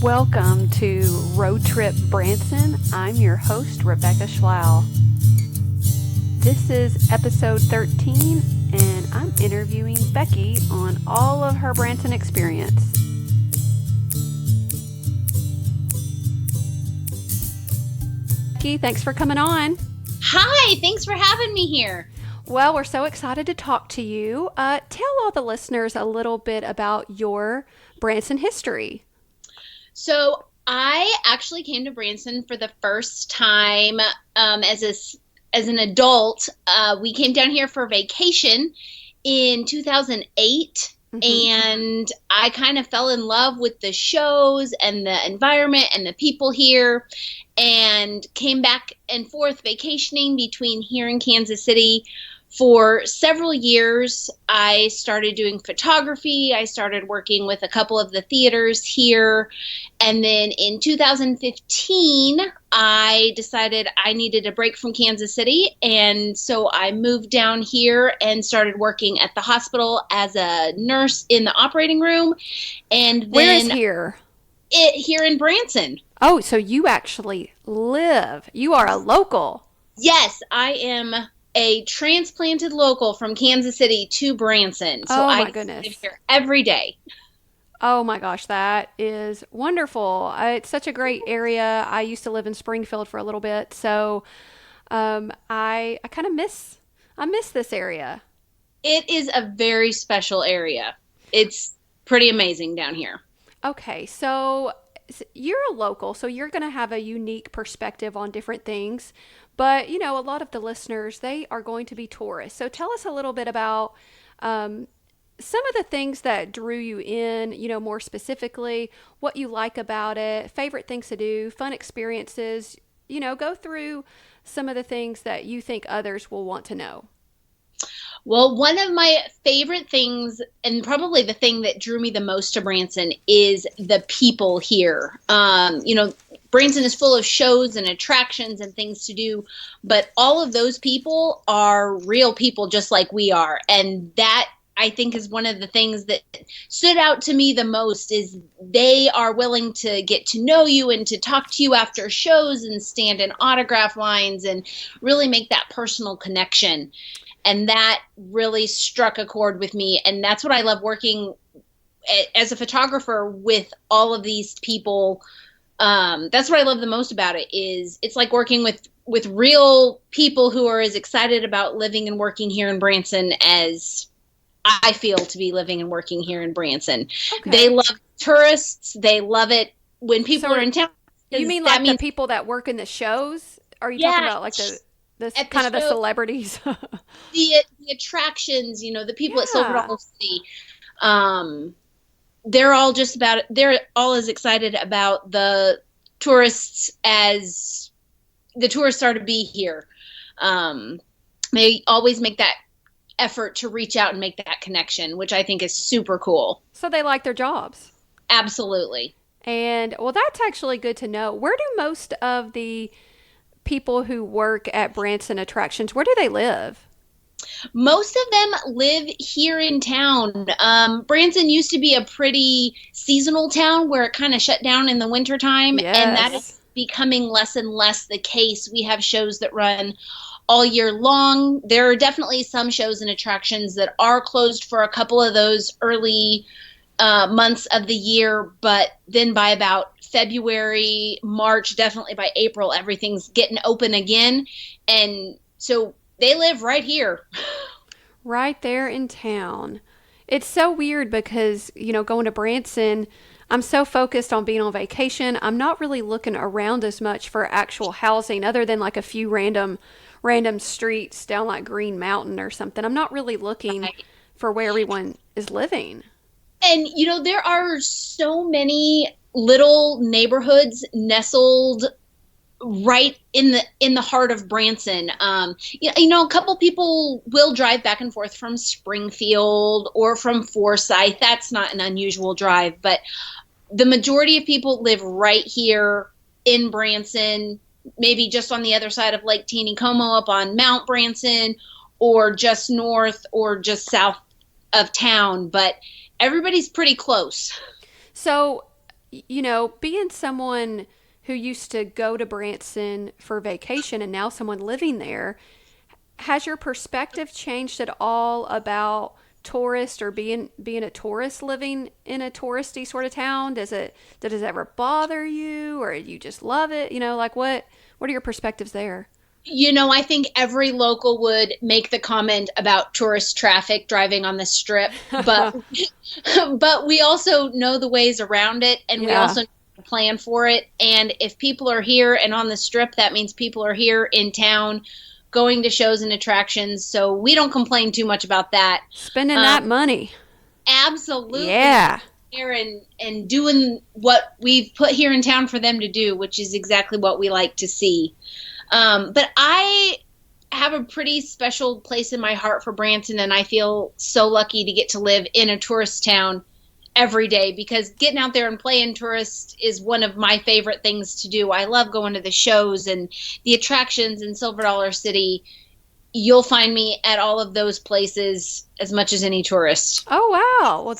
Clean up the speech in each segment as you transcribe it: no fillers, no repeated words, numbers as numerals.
Welcome to Road Trip Branson. I'm your host, Rebecca Schlau. This is episode 13, and I'm interviewing Beckie on all of her Branson experience. Beckie, thanks for coming on. Hi, thanks for having me here. Well, we're so excited to talk to you. Tell all the listeners a little bit about your Branson history. So, I actually came to Branson for the first time as an adult. We came down here for vacation in 2008, and I kind of fell in love with the shows and the environment and the people here, and came back and forth vacationing between here and Kansas City. For several years, I started doing photography. I started working with a couple of the theaters here. And then in 2015, I decided I needed a break from Kansas City. And so I moved down here and started working at the hospital as a nurse in the operating room. And then Where is here? Here in Branson. Oh, so you actually live. You are a local. Yes, I am a transplanted local from Kansas City to Branson. So Oh my I goodness. live here every day. Oh my gosh, that is wonderful. It's such a great area. I used to live in Springfield for a little bit, so I kind of miss this area. It is a very special area. It's pretty amazing down here. Okay, so you're a local, so you're going to have a unique perspective on different things. But, a lot of the listeners, they are going to be tourists. So tell us a little bit about some of the things that drew you in, more specifically, what you like about it, favorite things to do, fun experiences. Go through some of the things that you think others will want to know. Well, one of my favorite things, and probably the thing that drew me the most to Branson, is the people here. Branson is full of shows and attractions and things to do, but all of those people are real people just like we are. And that, I think, is one of the things that stood out to me the most, is they are willing to get to know you and to talk to you after shows and stand in autograph lines and really make that personal connection. And that really struck a chord with me. And that's what I love working as a photographer with all of these people. That's what I love the most about it, is it's like working with real people who are as excited about living and working here in Branson as I feel to be living and working here in Branson. Okay. They love tourists. They love it when people are in town. You mean like the people that work in the shows? Are you talking about like the kind of the celebrities? the attractions, the people at Silver Dollar City. They're all as excited about the tourists as the tourists are to be here. They always make that effort to reach out and make that connection, which I think is super cool. So they like their jobs. Absolutely. And well, that's actually good to know. Where do most of the people who work at Branson Attractions, where do they live? Most of them live here in town. Branson used to be a pretty seasonal town where it kind of shut down in the wintertime. Yes. And that is becoming less and less the case. We have shows that run all year long. There are definitely some shows and attractions that are closed for a couple of those early months of the year, but then by about February, March, definitely by April, everything's getting open again. And so they live right here. Right there in town. It's so weird because, going to Branson, I'm so focused on being on vacation. I'm not really looking around as much for actual housing other than like a few random streets down like Green Mountain or something. I'm not really looking for where everyone is living. And, there are so many little neighborhoods nestled right in the heart of Branson. A couple people will drive back and forth from Springfield or from Forsyth. That's not an unusual drive, but the majority of people live right here in Branson, maybe just on the other side of Lake Taneycomo up on Mount Branson, or just north or just south of town, but everybody's pretty close. So being someone who used to go to Branson for vacation and now someone living there, has your perspective changed at all about tourist or being a tourist living in a touristy sort of town? Does it ever bother you, or you just love it? Like what are your perspectives there? I think every local would make the comment about tourist traffic driving on the strip, but but we also know the ways around it, and we Yeah. also plan for it. And if people are here and on the strip, that means people are here in town going to shows and attractions. So we don't complain too much about that. Spending Um, that money. Absolutely Yeah. here and doing what we've put here in town for them to do, which is exactly what we like to see. But I have a pretty special place in my heart for Branson, and I feel so lucky to get to live in a tourist town every day, because getting out there and playing tourist is one of my favorite things to do. I love going to the shows and the attractions in Silver Dollar City. You'll find me at all of those places as much as any tourist. Oh wow. Well,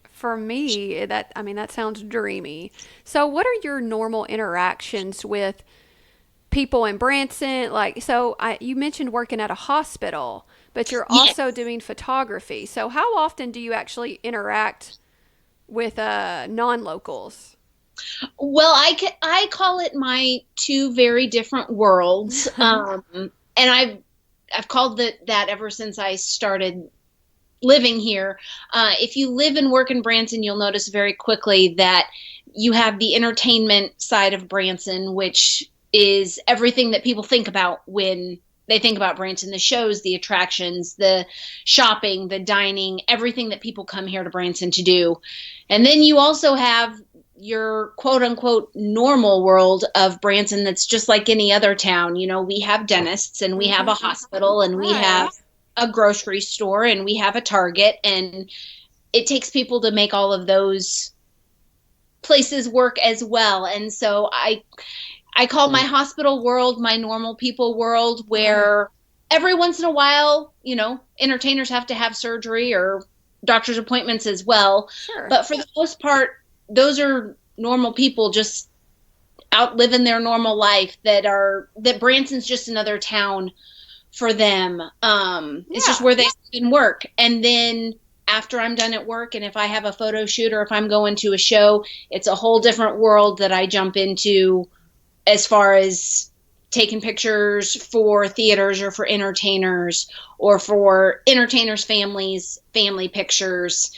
for me, that sounds dreamy. So, what are your normal interactions with people in Branson? Like, you mentioned working at a hospital, but you're also Yes. doing photography. So, how often do you actually interact with non-locals? Well, I call it my two very different worlds. And I've called it that ever since I started living here. If you live and work in Branson, you'll notice very quickly that you have the entertainment side of Branson, which is everything that people think about when they think about Branson: the shows, the attractions, the shopping, the dining, everything that people come here to Branson to do. And then you also have your quote unquote normal world of Branson that's just like any other town. We have dentists, and we have Hmm. a hospital, and we Right. have a grocery store, and we have a Target, and it takes people to make all of those places work as well. And so I call my hospital world my normal people world, Right. where every once in a while, entertainers have to have surgery or doctor's appointments as well. Sure. But for the most part, those are normal people just out living their normal life, that Branson's just another town for them. It's just Yeah. where they can work. And then after I'm done at work, and if I have a photo shoot or if I'm going to a show, it's a whole different world that I jump into, as far as taking pictures for theaters or for entertainers, or for entertainers' families, family pictures.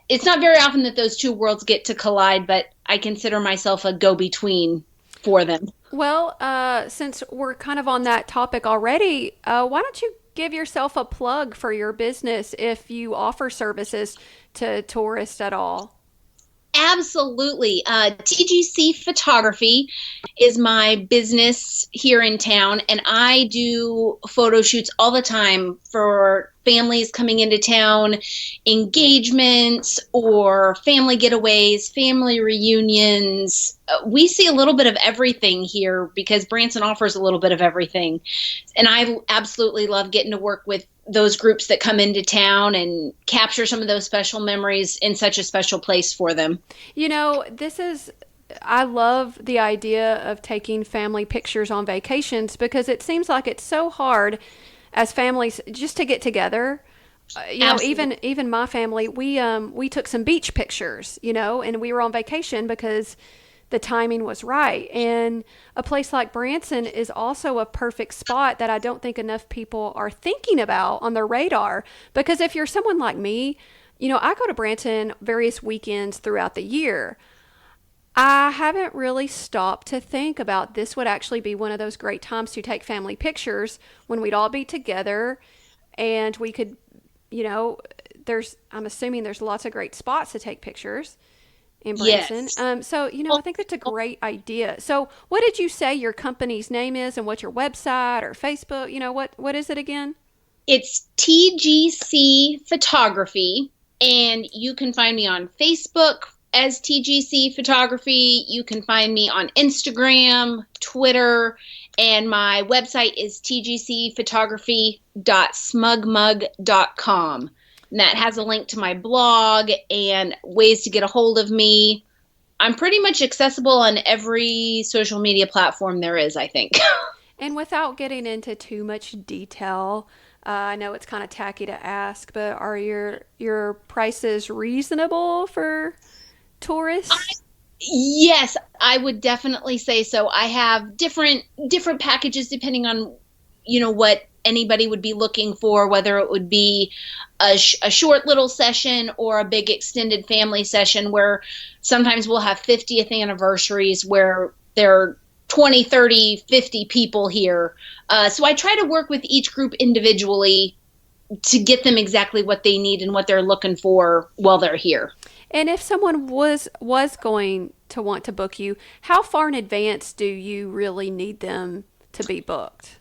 It's not very often that those two worlds get to collide, but I consider myself a go-between for them. Well, since we're kind of on that topic already, why don't you give yourself a plug for your business if you offer services to tourists at all? Absolutely. TGC Photography is my business here in town, and I do photo shoots all the time for families coming into town, engagements or family getaways, family reunions. We see a little bit of everything here because Branson offers a little bit of everything. And I absolutely love getting to work with those groups that come into town and capture some of those special memories in such a special place for them. I love the idea of taking family pictures on vacations because it seems like it's so hard as families just to get together. Absolutely. Even my family, we took some beach pictures, and we were on vacation because the timing was right. And a place like Branson is also a perfect spot that I don't think enough people are thinking about on their radar. Because if you're someone like me, I go to Branson various weekends throughout the year. I haven't really stopped to think about this would actually be one of those great times to take family pictures when we'd all be together and we could, you know, I'm assuming there's lots of great spots to take pictures in Branson. Yes. I think that's a great idea. So, what did you say your company's name is, and what's your website or Facebook? What is it again? It's TGC Photography, and you can find me on Facebook as TGC Photography. You can find me on Instagram, Twitter, and my website is tgcphotography.smugmug.com. And that has a link to my blog and ways to get a hold of me. I'm pretty much accessible on every social media platform there is, I think. And without getting into too much detail, I know it's kind of tacky to ask, but are your prices reasonable for tourists? Yes, I would definitely say so. I have different packages depending on, what anybody would be looking for, whether it would be a short little session or a big extended family session where sometimes we'll have 50th anniversaries where there are 20, 30, 50 people here. So I try to work with each group individually to get them exactly what they need and what they're looking for while they're here. And if someone was going to want to book you, how far in advance do you really need them to be booked?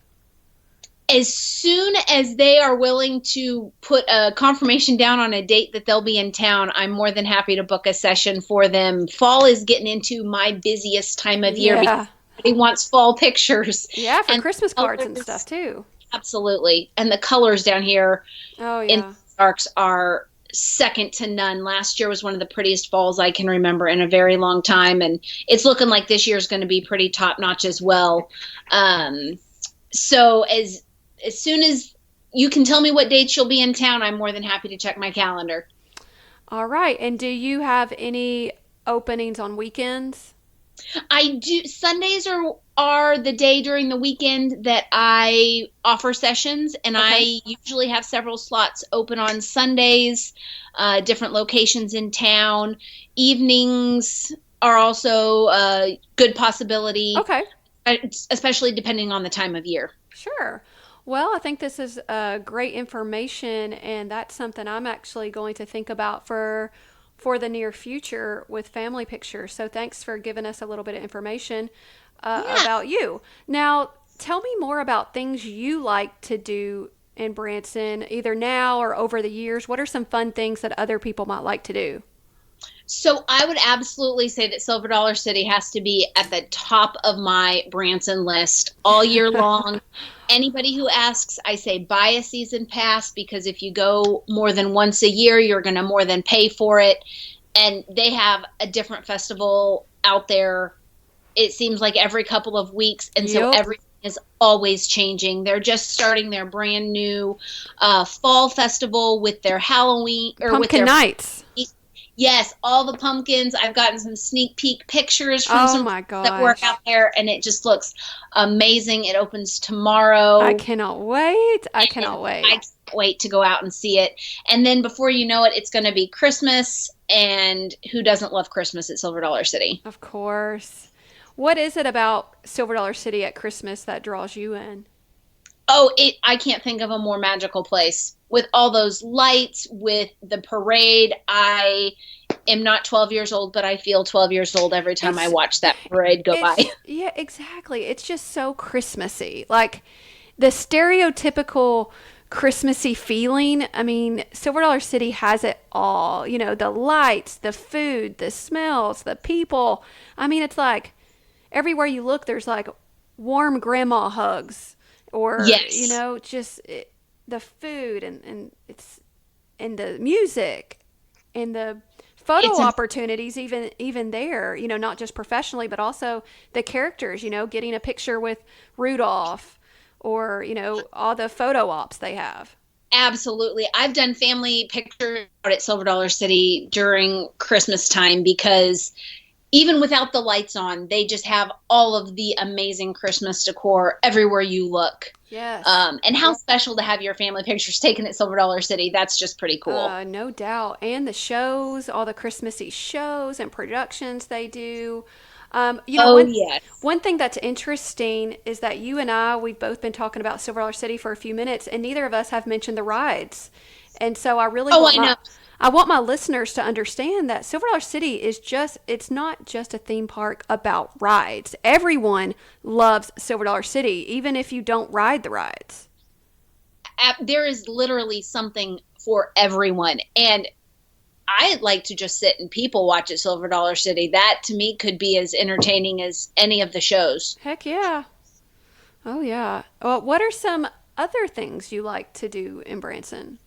As soon as they are willing to put a confirmation down on a date that they'll be in town, I'm more than happy to book a session for them. Fall is getting into my busiest time of year because Yeah. everybody wants fall pictures. Yeah, for And Christmas cards and stuff colors, too. absolutely. And the colors down here Oh in yeah. Ozarks are second to none. Last year was one of the prettiest falls I can remember in a very long time. And it's looking like this year's going to be pretty top notch as well. Um, so as soon as you can tell me what dates you'll be in town, I'm more than happy to check my calendar. All right. And do you have any openings on weekends? I do. Sundays are the day during the weekend that I offer sessions, and Okay. I usually have several slots open on Sundays, different locations in town. Evenings are also a good possibility, Okay. especially depending on the time of year. Sure. Well, I think this is great information, and that's something I'm actually going to think about for the near future with family pictures. So thanks for giving us a little bit of information Yeah. about you. Now, tell me more about things you like to do in Branson, either now or over the years. What are some fun things that other people might like to do? So I would absolutely say that Silver Dollar City has to be at the top of my Branson list all year long. Anybody who asks, I say buy a season pass because if you go more than once a year, you're going to more than pay for it. And they have a different festival out there. It seems like every couple of weeks. And so Yep. everything is always changing. They're just starting their brand new fall festival with their Halloween or with Pumpkin their nights. yes, all the pumpkins. I've gotten some sneak peek pictures from Oh some my friends that work gosh. out there, and it just looks amazing. It opens I tomorrow, cannot wait. I and cannot I wait. can't wait to go out and see it. And then before you know it, it's going to be Christmas, and who doesn't love Christmas at Silver Dollar City? Of course. What is it about Silver Dollar City at Christmas that draws you in? Oh, I can't think of a more magical place with all those lights, with the parade. I am not 12 years old, but I feel 12 years old every time I It's watch that parade go by. it's yeah, exactly. It's just so Christmassy. Like the stereotypical Christmassy feeling. I mean, Silver Dollar City has it all. You know, the lights, the food, the smells, the people. I mean, it's like everywhere you look there's like warm grandma hugs or, Yes. just the food and it's and the music and the photo It's a opportunities even there, not just professionally but also the characters, getting a picture with Rudolph or, all the photo ops they have. Absolutely. I've done family pictures out at Silver Dollar City during Christmas time because even without the lights on, they just have all of the amazing Christmas decor everywhere you look. Yes. And how special to have your family pictures taken at Silver Dollar City. That's just pretty cool. No doubt. And the shows, all the Christmassy shows and productions they do. Oh, yes. One thing that's interesting is that you and we've both been talking about Silver Dollar City for a few minutes, and neither of us have mentioned the rides. And so Oh, I know. I want my listeners to understand that Silver Dollar City it's not just a theme park about rides. Everyone loves Silver Dollar City, even if you don't ride the rides. There is literally something for everyone. And I'd like to just sit and people watch at Silver Dollar City. That to me could be as entertaining as any of the shows. Heck yeah. Oh yeah. Well, what are some other things you like to do in Branson?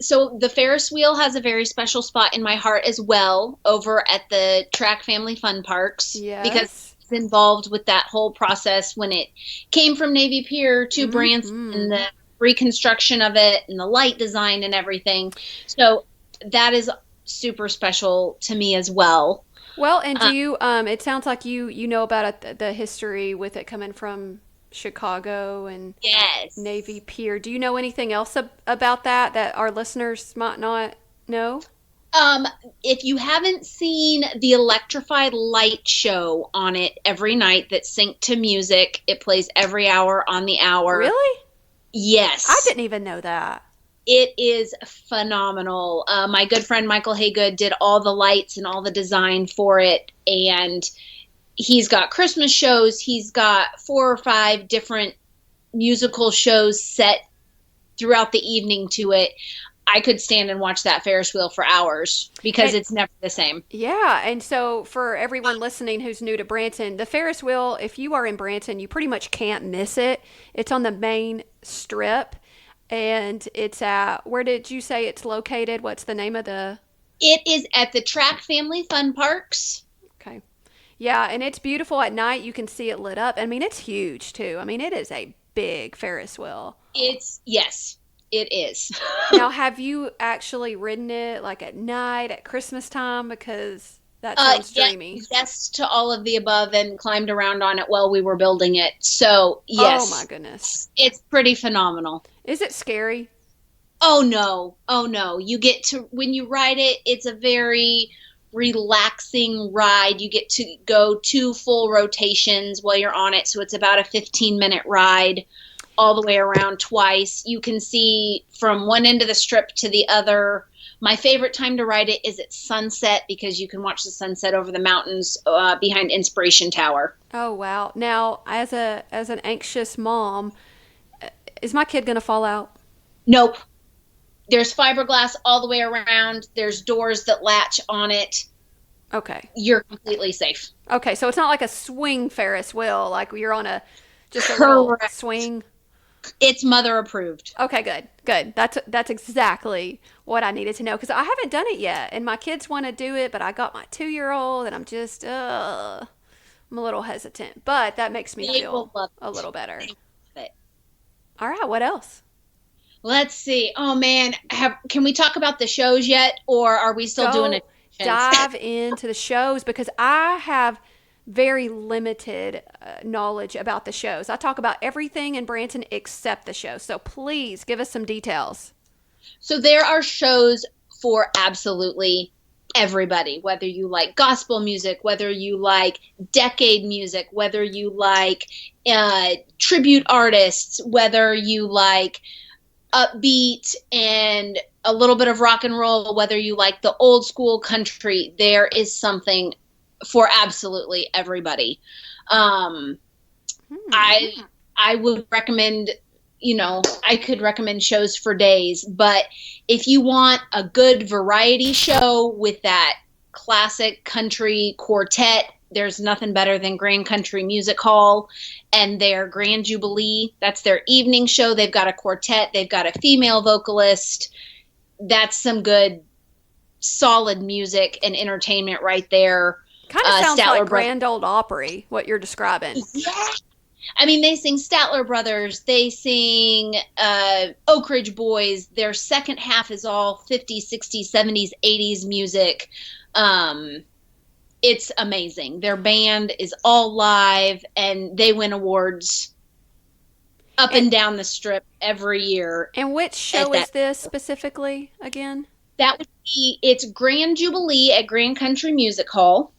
So the Ferris wheel has a very special spot in my heart as well over at the Track Family Fun Parks because Yes. it's involved with that whole process when it came from Navy Pier to Branson Mm-hmm. and the reconstruction of it and the light design and everything. So that is super special to me as well. Well, and do Uh, you? It sounds like you know about it, the history with it coming from Chicago and Navy yes. Pier. Do you know anything else about that that our listeners might not know? Um, if you haven't seen the electrified light show on it every night that's synced to music, it plays every hour on the hour. Really? I Yes, didn't even know that. it is phenomenal. My good friend Michael Haygood did all the lights and all the design for it, and he's got Christmas shows. He's got 4 or 5 different musical shows set throughout the evening to it. I could stand and watch that Ferris wheel for hours because And it's never the same. yeah, and so for everyone listening who's new to Branson, the Ferris wheel, if you are in Branson, you pretty much can't miss it. It's on the main strip, and it's at, where did you say it's located? What's the name of the? It is at the Track Family Fun Parks. Okay. Yeah, and it's beautiful at night. You can see it lit up. I mean, it's huge too. I mean, it is a big Ferris wheel. Yes, it is. Now, have you actually ridden it like at night, at Christmas time? Because that sounds Yeah, dreamy. yes to all of the above and climbed around on it while we were building it. So, Oh my yes, goodness. it's pretty phenomenal. Is it scary? Oh no. Oh no. You get to, when you ride it, it's a very relaxing ride. You get to go 2 full rotations while you're on it. So it's about a 15-minute ride all the way around twice. You can see from one end of the strip to the other. My favorite time to ride it is at sunset because you can watch the sunset over the mountains behind Inspiration Tower. Oh wow. Now, as an anxious mom, is my kid going to fall out? Nope. There's fiberglass all the way around. There's doors that latch on it. Okay. You're completely safe. Okay, so it's not like a swing Ferris wheel, like you're on a just a little Correct. swing. It's mother approved. Okay, good, good. That's exactly what I needed to know because I haven't done it yet, and my kids want to do it, but I got my 2 year old, and I'm a little hesitant, but that makes me They will feel love a it. little better. They love it. All right, what else? Let's see. Oh man, can we talk about the shows yet, or are we still doing Go attractions? dive into the shows because I have very limited knowledge about the shows. I talk about everything in Branson except the show. So please give us some details. So there are shows for absolutely everybody, whether you like gospel music, whether you like decade music, whether you like tribute artists, whether you like upbeat and a little bit of rock and roll, whether you like the old school country, there is something for absolutely everybody. Um, Hmm. I I would recommend, I could recommend shows for days, but if you want a good variety show with that classic country quartet, there's nothing better than Grand Country Music Hall and their Grand Jubilee. That's their evening show. They've got a quartet, they've got a female vocalist. That's some good solid music and entertainment right there. Kind of sounds like Statler Brothers. Grand Old Opry, what you're describing. Yeah, I mean, they sing Statler Brothers. They sing Oak Ridge Boys. Their second half is all 50s, 60s, 70s, 80s music. Um, it's amazing. Their band is all live, and they win awards up And and down the strip every year. and which At show that, is this specifically again? that would be, it's Grand Jubilee at Grand Country Music Hall.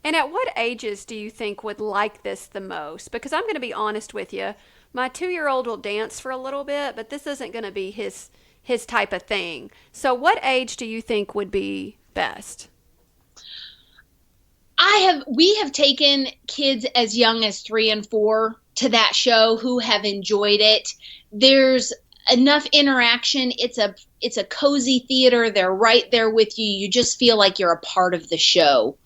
And at what ages do you think would like this the most? Because I'm going to be honest with you. My 2 year old will dance for a little bit, but this isn't going to be his type of thing. So what age do you think would be best? We have taken kids as young as 3 and 4 to that show who have enjoyed it. There's enough interaction. It's a cozy theater. They're right there with you. You just feel like you're a part of the show.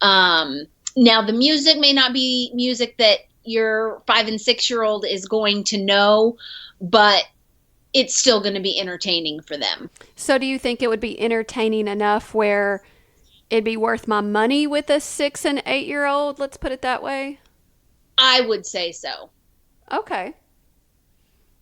Um, Now the music may not be music that your 5 and 6 year old is going to know, but it's still going to be entertaining for them. So do you think it would be entertaining enough where it'd be worth my money with a 6 and 8 year old? Let's put it that way. I would say so. Okay.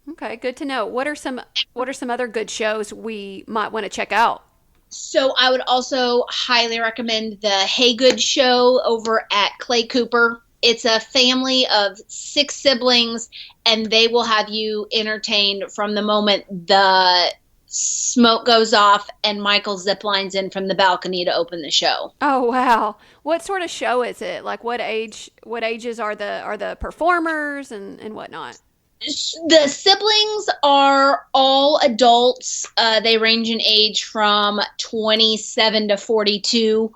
Okay, good to know. What are some other good shows we might want to check out? So I would also highly recommend the Hey Good show over at Clay Cooper. It's a family of 6 siblings, and they will have you entertained from the moment the smoke goes off and Michael ziplines in from the balcony to open the show. Oh wow. What sort of show is it? Like what ages are the performers and whatnot? The siblings are all adults. They range in age from 27 to 42.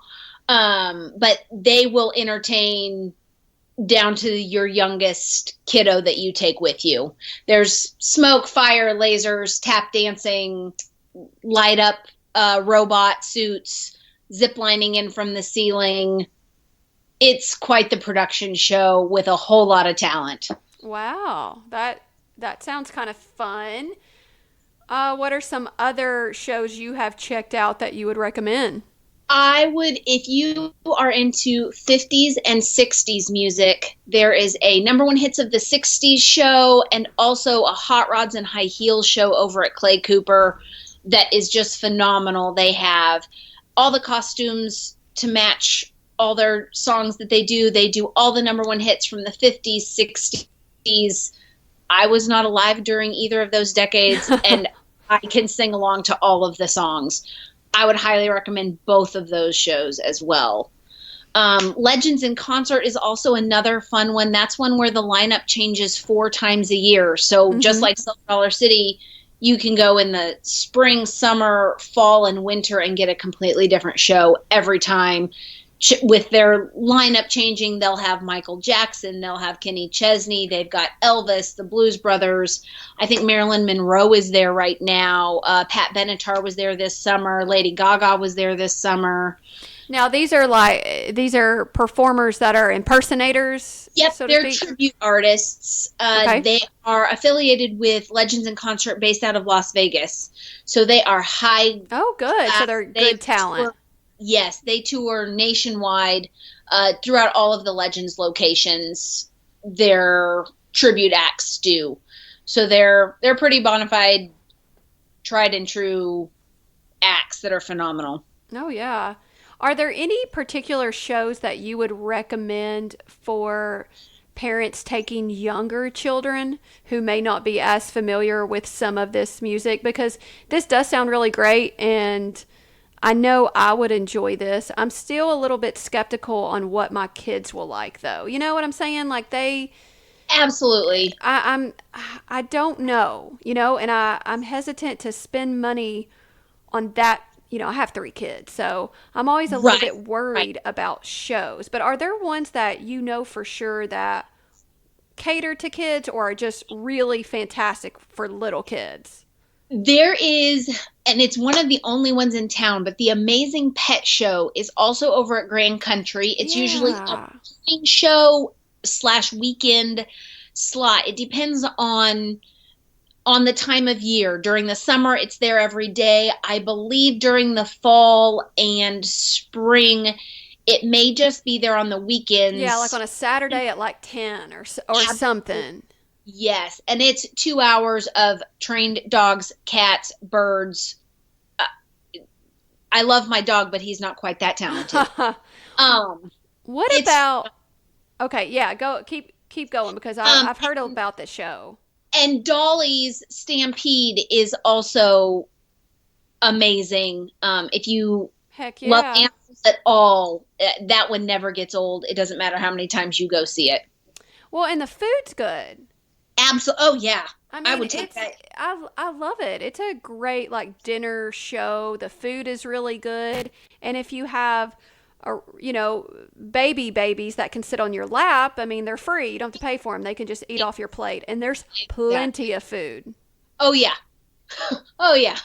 But they will entertain down to your youngest kiddo that you take with you. There's smoke, fire, lasers, tap dancing, light up robot suits, zip lining in from the ceiling. It's quite the production show with a whole lot of talent. Wow. That sounds kind of fun. What are some other shows you have checked out that you would recommend? I would, if you are into 50s and 60s music, there is a number one hits of the 60s show and also a hot rods and high heels show over at Clay Cooper that is just phenomenal. They have all the costumes to match all their songs that they do. They do all the number one hits from the 50s, 60s. I was not alive during either of those decades, and I can sing along to all of the songs. I would highly recommend both of those shows as well. Legends in Concert is also another fun one. That's one where the lineup changes 4 times a year. So just like Silver Dollar City, you can go in the spring, summer, fall, and winter and get a completely different show every time. With their lineup changing, they'll have Michael Jackson, they'll have Kenny Chesney, they've got Elvis, the Blues Brothers. I think Marilyn Monroe is there right now. Pat Benatar was there this summer. Lady Gaga was there this summer. Now these are performers that are impersonators, Yep, so to they're speak. tribute artists. Okay. They are affiliated with Legends in Concert based out of Las Vegas. So they are high. Oh, good. So they're They good talent. tour, yes, they tour nationwide throughout all of the Legends locations. Their tribute acts do. So they're pretty bona fide, tried and true acts that are phenomenal. Oh, yeah. Are there any particular shows that you would recommend for parents taking younger children who may not be as familiar with some of this music? Because this does sound really great, and I know I would enjoy this. I'm still a little bit skeptical on what my kids will like, though. You know what I'm saying? Like Absolutely. I don't know, and I'm hesitant to spend money on that. I have 3 kids, so I'm always a little Right. bit Right. worried about shows. But are there ones that you know for sure that cater to kids or are just really fantastic for little kids? There is, and it's one of the only ones in town, but the Amazing Pet Show is also over at Grand Country. It's usually a Yeah. morning show slash weekend slot. It depends on the time of year. During the summer, it's there every day. I believe during the fall and spring, it may just be there on the Yeah, like weekends. on a Saturday at like 10 or something. Yes, and it's 2 hours of trained dogs, cats, birds. Uh, I love my dog, but he's not quite that talented. Um, What it's about Okay, yeah, go keep going because um, I've heard about the show. and Dolly's Stampede is also amazing. If you Heck love yeah. animals at all, that one never gets old. It doesn't matter how many times you go see it. Well, and the food's good. Absolutely. Oh yeah, I I mean, would take that. I love it. It's a great like dinner show. The food is really good, and if you have babies that can sit on your lap, I mean, they're free. You don't have to pay for them. They can just eat off your plate, and there's plenty Exactly. of food. Oh yeah. Oh yeah.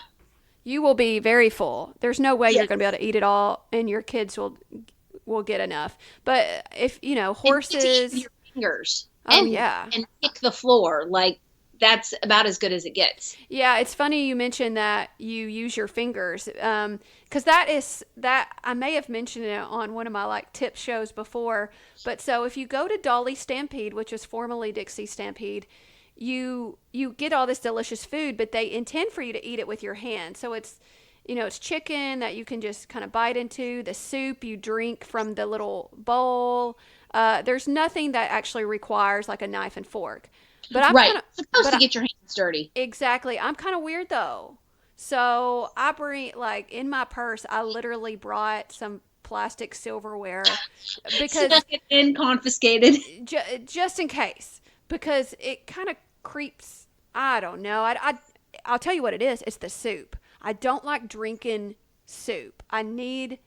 You will be very full. There's no way you're going to be Yes. able to eat it all, and your kids will get enough. But if And you get to eat with horses, your fingers oh yeah, and kick the floor like that's about as good as it gets. Yeah, it's funny you mentioned that you use your fingers, because that is that I may have mentioned it on one of my like tip shows before. But so if you go to Dolly Stampede, which is formerly Dixie Stampede, you get all this delicious food, but they intend for you to eat it with your hand. So it's it's chicken that you can just kind of bite into. The soup you drink from the little bowl. There's nothing that actually requires like a knife and fork. But I'm Right. kind of, Supposed but to I, get your hands dirty. exactly. I'm kind of weird though. So I bring, like, in my purse, I literally brought some plastic silverware Snuck because it in, confiscated. just in case, because it kind of creeps. I don't know. I'll tell you what it is. It's the soup. I don't like drinking soup. I need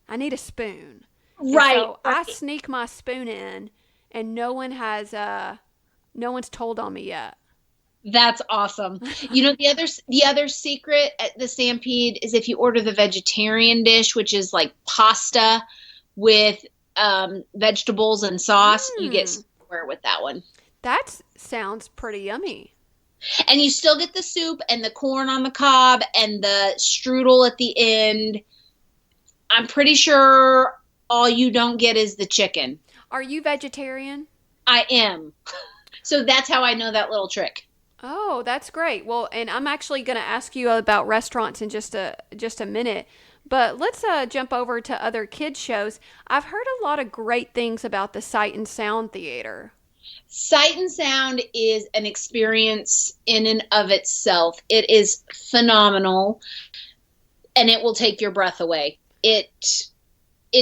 a spoon. And Right, so I right. sneak my spoon in, and no one's told on me yet. That's awesome. The other secret at the Stampede is if you order the vegetarian dish, which is like pasta with vegetables and sauce, you get Mm, silverware with that one. that sounds pretty yummy. And you still get the soup and the corn on the cob and the strudel at the end. I'm pretty sure all you don't get is the chicken. Are you vegetarian? I am. So that's how I know that little trick. Oh, that's great. Well, and I'm actually going to ask you about restaurants in just a minute, but let's jump over to other kids shows. I've heard a lot of great things about the Sight and Sound Theater. Sight and sound is an experience in and of itself. It is phenomenal and it will take your breath away. It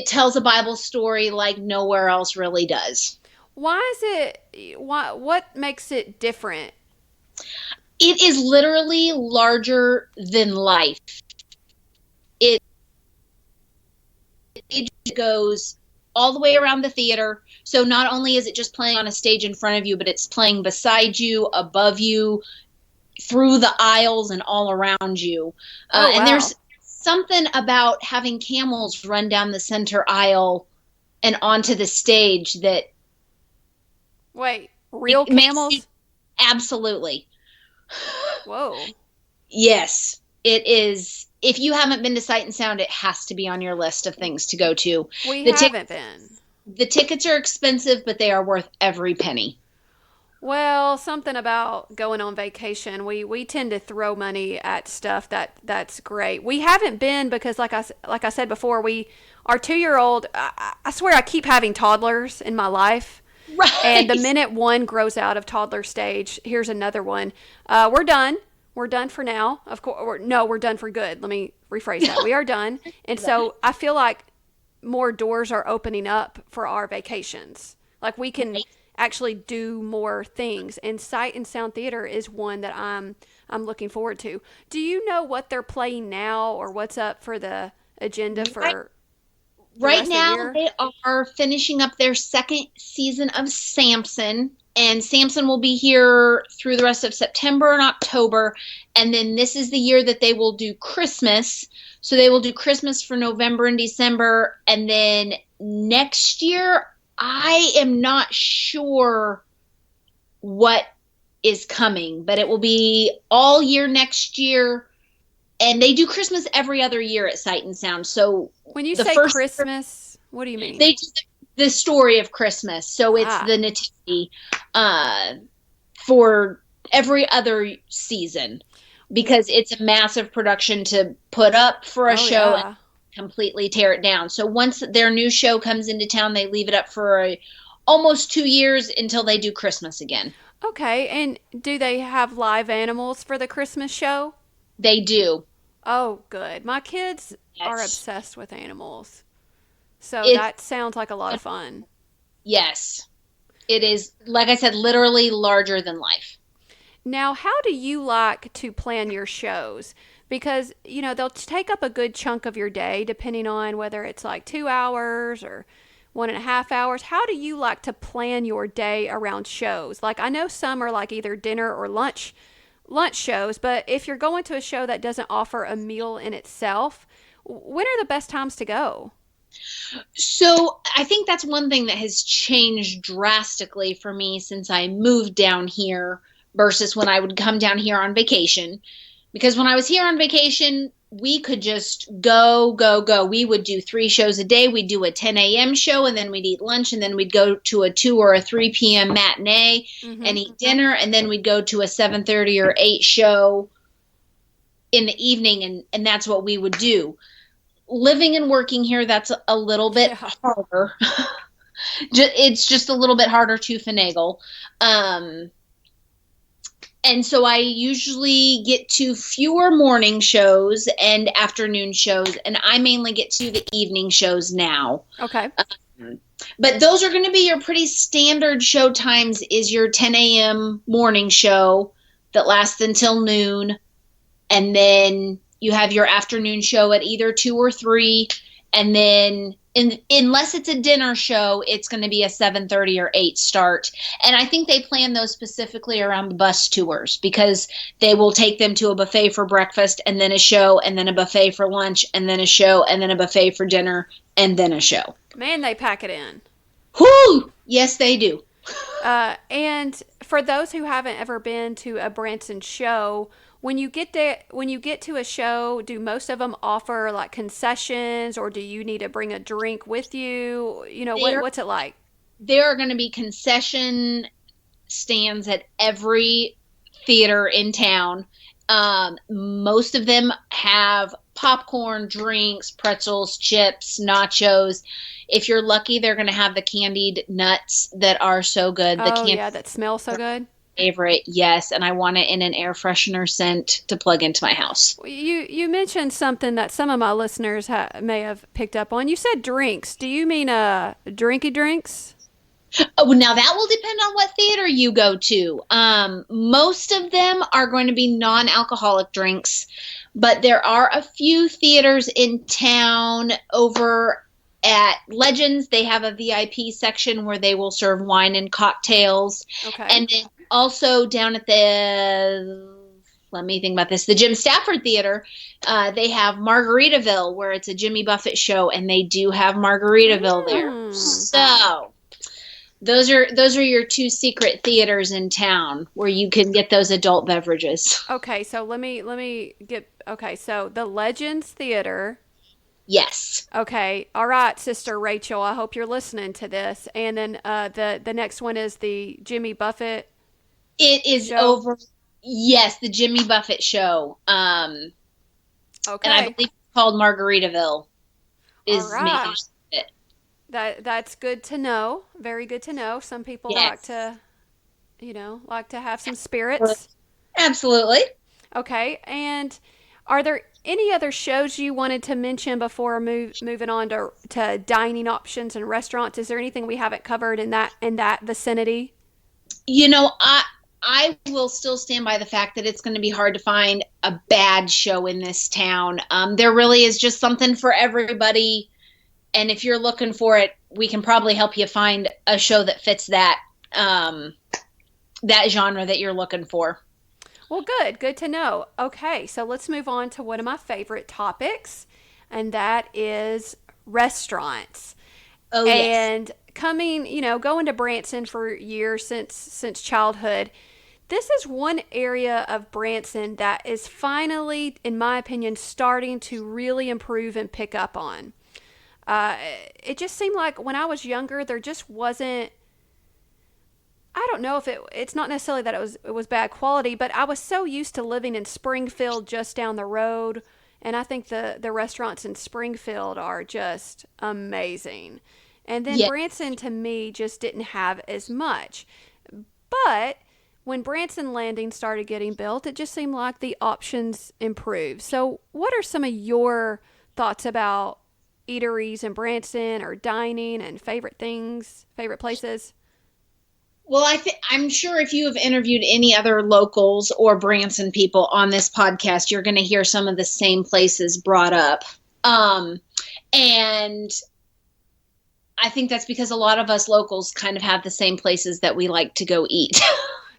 tells a Bible story like nowhere else really does. What makes it different? It is literally larger than life. It it goes all the way around the theater. So not only is it just playing on a stage in front of you, but it's playing beside you, above you, through the aisles, and all around you. Oh, And wow. there's something about having camels run down the center aisle and onto the stage that Wait, real it makes you camels? absolutely. Whoa. Yes, it is. If you haven't been to Sight and Sound, it has to be on your list of things to go to. We The haven't tickets, been. the tickets are expensive, but they are worth every penny. Well, something about going on vacation. We tend to throw money at stuff that's great. We haven't been because like I said before, we our 2 year old. I swear I keep having toddlers in my life, and the Right. minute one grows out of toddler stage, here's another one. We're done. We're done for now. Of course, no, we're done for good. Let me rephrase that. We are done, and so I feel like more doors are opening up for our vacations. Like we can actually do more things, and Sight and Sound Theater is one that I'm looking forward to. Do you know what they're playing now, or what's up for the agenda Right, for the right rest of the now, year? they are finishing up their second season of Samson, and Samson will be here through the rest of September and October. And then this is the year that they will do Christmas. So they will do Christmas for November and December. And then next year, I am not sure what is coming, but it will be all year next year. And they do Christmas every other year at Sight and Sound. So When you the say first Christmas, what do you mean? they do the story of Christmas. So it's Ah, the nativity uh, for every other season because it's a massive production to put up for a oh show and yeah. completely tear it down. So once their new show comes into town, they leave it up for almost 2 years until they do Christmas again. Okay, and do they have live animals for the Christmas show? They do. Oh, good. My kids are Yes. obsessed with animals. So It's that sounds like a lot of fun. yes. It is, like I said, literally larger than life. Now, how do you like to plan your shows? Because, they'll take up a good chunk of your day, depending on whether it's like 2 hours or 1.5 hours. How do you like to plan your day around shows? Like, I know some are like either dinner or lunch shows, but if you're going to a show that doesn't offer a meal in itself, when are the best times to go? So I think that's one thing that has changed drastically for me since I moved down here versus when I would come down here on vacation. Because when I was here on vacation, we could just go, go, go. We would do 3 shows a day. We'd do a 10 a.m. show, and then we'd eat lunch, and then we'd go to a 2 or a 3 p.m. matinee Mm-hmm. and eat dinner, and then we'd go to a 7:30 or 8 show in the evening, and that's what we would do. Living and working here, that's a little bit Yeah. harder. It's just a little bit harder to finagle. Um, and so I usually get to fewer morning shows and afternoon shows, and I mainly get to the evening shows now. Okay. But those are going to be your pretty standard show times. Is your 10 a.m. morning show that lasts until noon, and then you have your afternoon show at either 2 or 3, and then unless it's a dinner show, it's going to be a 7:30 or 8 start. And I think they plan those specifically around the bus tours, because they will take them to a buffet for breakfast, and then a show, and then a buffet for lunch, and then a show, and then a buffet for dinner, and then a show. Man, they pack it in. Whoo! Yes, they do. And for those who haven't ever been to a Branson show, when you get there, when you get to a show, do most of them offer like concessions, or do you need to bring a drink with you? You know, There, what's it like? there are going to be concession stands at every theater in town. Most of them have popcorn, drinks, pretzels, chips, nachos. If you're lucky, they're going to have the candied nuts that are so good. The Oh candy yeah, that smells so good. favorite, yes, and I want it in an air freshener scent to plug into my house. You mentioned something that some of my listeners may have picked up on. You said drinks. Do you mean drinky drinks? Oh, now that will depend on what theater you go to. Most of them are going to be non-alcoholic drinks, but there are a few theaters in town. Over at Legends, they have a VIP section where they will serve wine and cocktails. Okay. And then also down at let me think about this, the Jim Stafford Theater, they have Margaritaville, where it's a Jimmy Buffett show, and they do have Margaritaville there. Mm. So those are your 2 secret theaters in town where you can get those adult beverages. Okay, so let me get okay. So the Legends Theater. Yes. Okay, all right, Sister Rachel. I hope you're listening to this. And then the next one is the Jimmy Buffett It is show. over. Yes, the Jimmy Buffett show. And I Okay, believe it's called Margaritaville all is right. making it. That's good to know. Very good to know. Some people like Yes. to, like to have some spirits. Absolutely. Okay, and are there any other shows you wanted to mention before moving on to dining options and restaurants? Is there anything we haven't covered in that vicinity? You know, I will still stand by the fact that it's going to be hard to find a bad show in this town. There really is just something for everybody, and if you're looking for it, we can probably help you find a show that fits that genre that you're looking for. Well, good to know. Okay, so let's move on to one of my favorite topics, and that is restaurants. Oh yes. And going to Branson for years since childhood, this is one area of Branson that is finally, in my opinion, starting to really improve and pick up on. Uh, it just seemed like when I was younger, there just wasn't. I don't know if it's not necessarily that it was bad quality, but I was so used to living in Springfield just down the road, and I think the restaurants in Springfield are just amazing. And then Yeah. Branson to me just didn't have as much. But when Branson Landing started getting built, it just seemed like the options improved. So, what are some of your thoughts about eateries in Branson or dining and favorite things, favorite places? Well, I'm sure if you have interviewed any other locals or Branson people on this podcast, you're going to hear some of the same places brought up. And I think that's because a lot of us locals kind of have the same places that we like to go eat.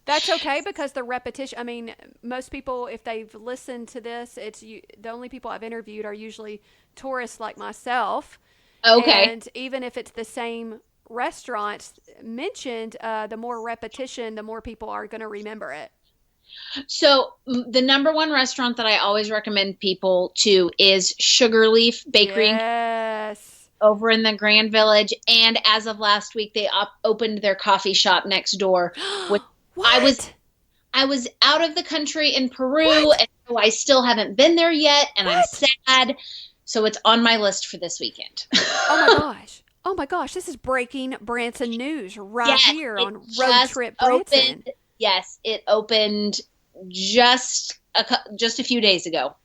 That's okay because the repetition. I mean, most people, if they've listened to this, the only people I've interviewed are usually tourists like myself. Okay. And even if it's the same restaurants mentioned, the more repetition, the more people are going to remember it. So the number one restaurant that I always recommend people to is Sugarleaf Bakery and Yes. over in the Grand Village. And as of last week, they opened their coffee shop next door, which I was What? I was out of the country in Peru, What? and so I still haven't been there yet, and I'm What? sad. So it's on my list for this weekend. Oh my gosh. Oh my gosh. This is breaking Branson news right Yes, here it on Road just Trip Branson. opened. Yes, it opened just a few days ago.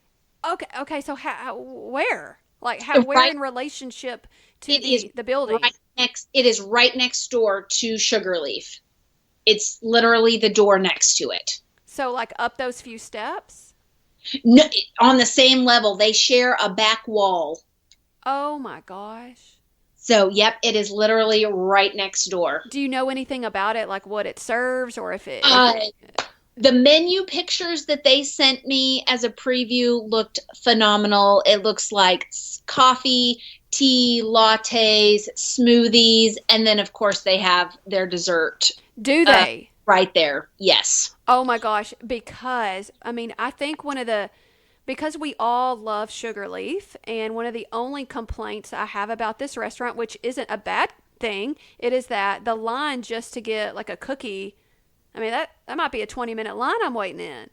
Okay. Okay. So where? Like how? Where Right, in relationship to it is the building? right next. It is right next door to Sugarleaf. It's literally the door next to it. So like up those few steps? No, on the same level, they share a back wall. Oh my gosh. So, yep, it is literally right next door. Do you know anything about it, like what it serves, or if Uh, it? the menu pictures that they sent me as a preview looked phenomenal. It looks like coffee, tea, lattes, smoothies, and then of course they have their dessert Do uh, they? right there. Yes. Oh my gosh, because I mean, I think because we all love sugar leaf, and one of the only complaints I have about this restaurant, which isn't a bad thing, it is that the line just to get like a cookie, I mean that might be a 20-minute line I'm waiting in.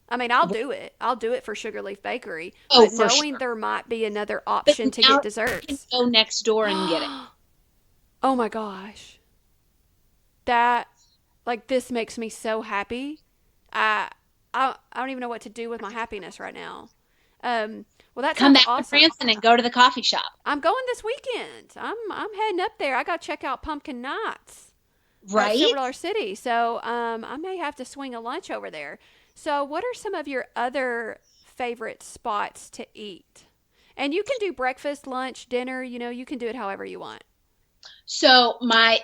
I mean, I'll do it. I'll do it for Sugarleaf Bakery, Oh, but for knowing sure. there might be another But option to now get you can desserts. go next door and get it. Oh my gosh. That like this makes me so happy. I I don't even know what to do with my happiness right now. Well, that Come sounds back to awesome. Branson and go to the coffee shop. I'm going this weekend. I'm heading up there. I got to check out Pumpkin Nights at Right? Silver Dollar City. So I may have to swing a lunch over there. So, what are some of your other favorite spots to eat? And you can do breakfast, lunch, dinner. You know, you can do it however you want. So my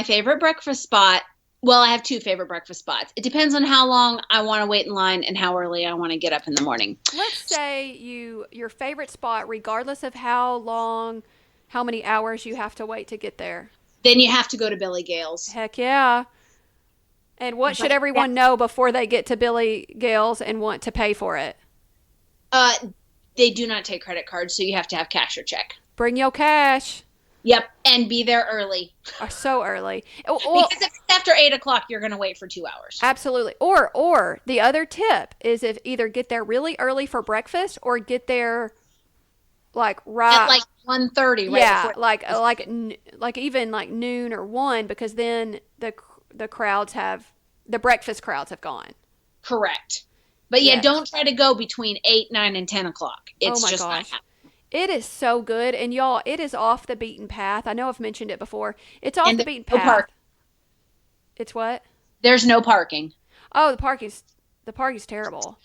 favorite breakfast spot, well, I have two favorite breakfast spots. It depends on how long I want to wait in line and how early I want to get up in the morning. Let's say your favorite spot, regardless of how long, how many hours you have to wait to get there. Then you have to go to Billy Gale's. Heck yeah. And what should But that, everyone know before they get to Billy Gale's and want to pay for it? uh, they do not take credit cards, so you have to have cash or check. Bring your cash. Yep, and be there early So early. because Well, if it's after 8 o'clock, you're going to wait for 2 hours. absolutely. Or the other tip is if either get there really early for breakfast or get there like At right. like 1:30, right Yeah, before. like even like noon or 1, because then the crowds have the breakfast crowds have gone. Correct. But yeah, Yes. don't try to go between 8, 9, and 10 o'clock. Oh It's my just not gosh. happening. It is so good, and y'all, it is off the beaten path. I know I've mentioned it before. It's off And the there's beaten no path. park. It's what? There's no parking. Oh, the parking's terrible.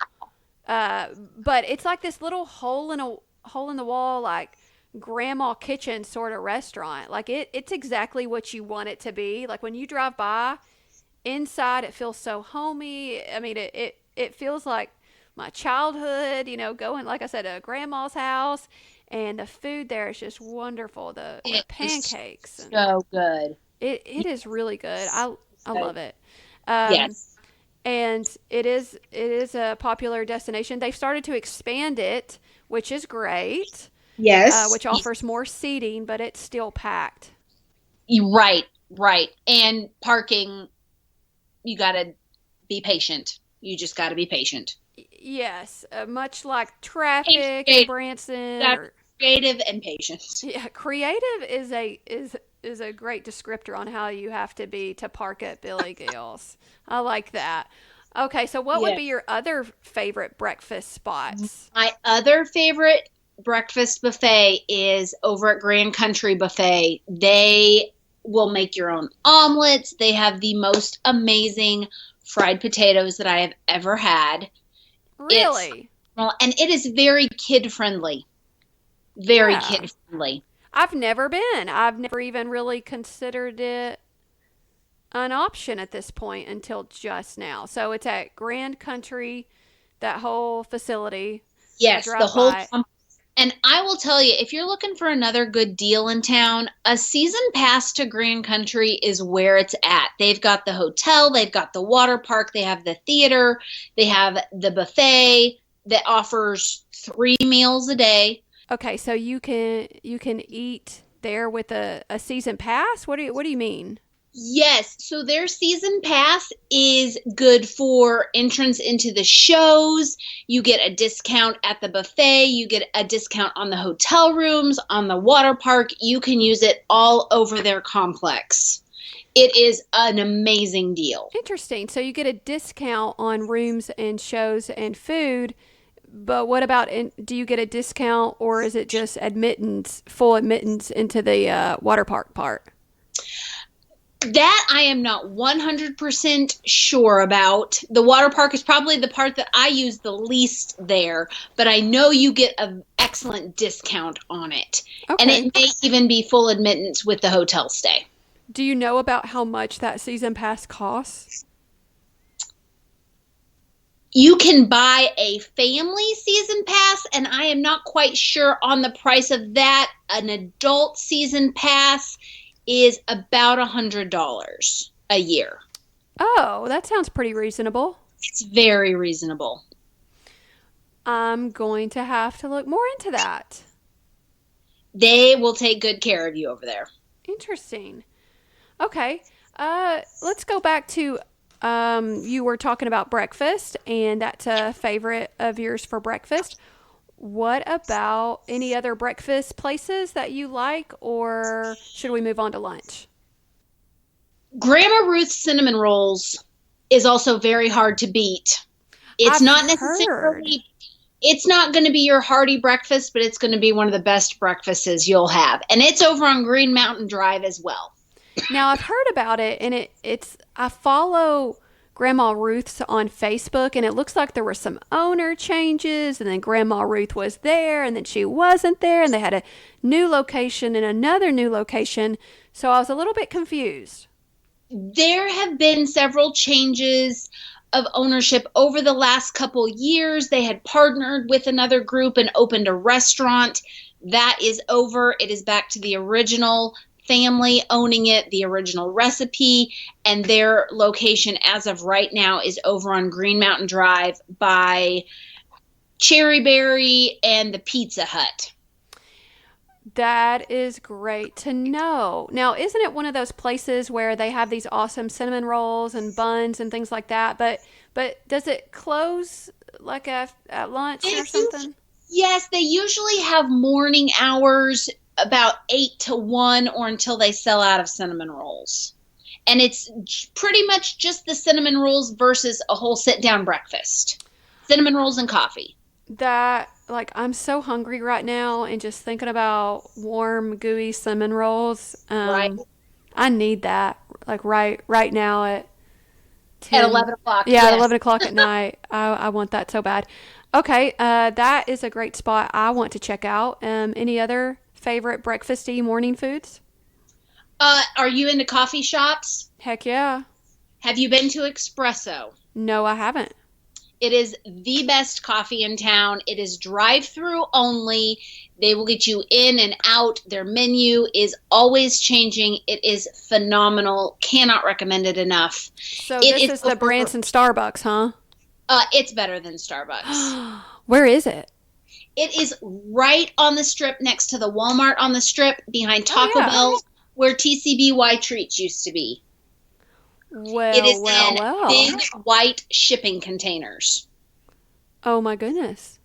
But it's like this little hole in the wall, like grandma kitchen sort of restaurant. Like it's exactly what you want it to be. Like when you drive by, inside it feels so homey. I mean, it feels like my childhood. You know, going like I said, to grandma's house, and the food there is just wonderful. The It is pancakes and so good. it is really good. I So, love it. Um, yes. and it is a popular destination. They've started to expand it, which is great, Yes. which offers more seating, but it's still packed. Right, right. And parking, you got to be patient. You just got to be patient. Yes, much like Patient, traffic in Branson, or creative and patient. yeah, creative is a great descriptor on how you have to be to park at Billy Gale's. I like that. Okay, so what would Yeah. be your other favorite breakfast spots? My other favorite breakfast buffet is over at Grand Country Buffet. They will make your own omelets. They have the most amazing fried potatoes that I have ever had. It's Really? well, and it is very kid friendly. Very Yeah. kid friendly. I've never been. I've never even really considered it an option at this point until just now. So it's at Grand Country, that whole facility. I Yes, the drive whole by it. And I will tell you, if you're looking for another good deal in town, a season pass to Grand Country is where it's at. They've got the hotel, they've got the water park, they have the theater, they have the buffet that offers 3 meals a day. Okay, so you can eat there with a season pass? What do you mean? Yes, so their season pass is good for entrance into the shows. You get a discount at the buffet, you get a discount on the hotel rooms, on the water park. You can use it all over their complex. It is an amazing deal. Interesting. So you get a discount on rooms and shows and food, but what about do you get a discount or is it just admittance, full admittance into the water park part? That I am not 100% sure about. The water park is probably the part that I use the least there, but I know you get an excellent discount on it. And Okay. it may even be full admittance with the hotel stay. Do you know about how much that season pass costs? You can buy a family season pass, and I am not quite sure on the price of that. An adult season pass is about $100 a year. Oh, that sounds pretty reasonable. It's very reasonable. I'm going to have to look more into that. They will take good care of you over there. Interesting. Okay. Let's go back to you were talking about breakfast, and that's a favorite of yours for breakfast. What about any other breakfast places that you like, or should we move on to lunch? Grandma Ruth's cinnamon rolls is also very hard to beat. It's I've not heard. necessarily it's not going to be your hearty breakfast, but it's going to be one of the best breakfasts you'll have. And it's over on Green Mountain Drive as well. Now I've heard about it, and it's I follow Grandma Ruth's on Facebook, and it looks like there were some owner changes, and then Grandma Ruth was there, and then she wasn't there, and they had a new location and another new location. So I was a little bit confused. There have been several changes of ownership over the last couple years. They had partnered with another group and opened a restaurant. That is over. It is back to the original family owning it, the original recipe, and their location as of right now is over on Green Mountain Drive by Cherryberry and the Pizza Hut. That is great to know. Now, isn't it one of those places where they have these awesome cinnamon rolls and buns and things like that? But does it close like at lunch or They something? Yes, they usually have morning hours about 8 to 1 or until they sell out of cinnamon rolls. And it's pretty much just the cinnamon rolls versus a whole sit down breakfast. Cinnamon rolls and coffee. That like I'm so hungry right now and just thinking about warm gooey cinnamon rolls. Right. I need that like right now at At 10. 11 o'clock. Yeah, at Yes. 11 o'clock at night. I want that so bad. Okay, that is a great spot I want to check out. Any other favorite breakfasty morning foods? Are you into coffee shops? Heck yeah. Have you been to Espresso? No, I haven't. It is the best coffee in town. It is drive-through only. They will get you in and out. Their menu is always changing. It is phenomenal. Cannot recommend it enough. So It this is is the Branson Starbucks, huh? it's better than Starbucks. Where is it? It is right on the strip next to the Walmart on the strip behind Oh Taco yeah. Bell where TCBY Treats used to be. It is Well, well, in well. big white shipping containers. Oh my goodness.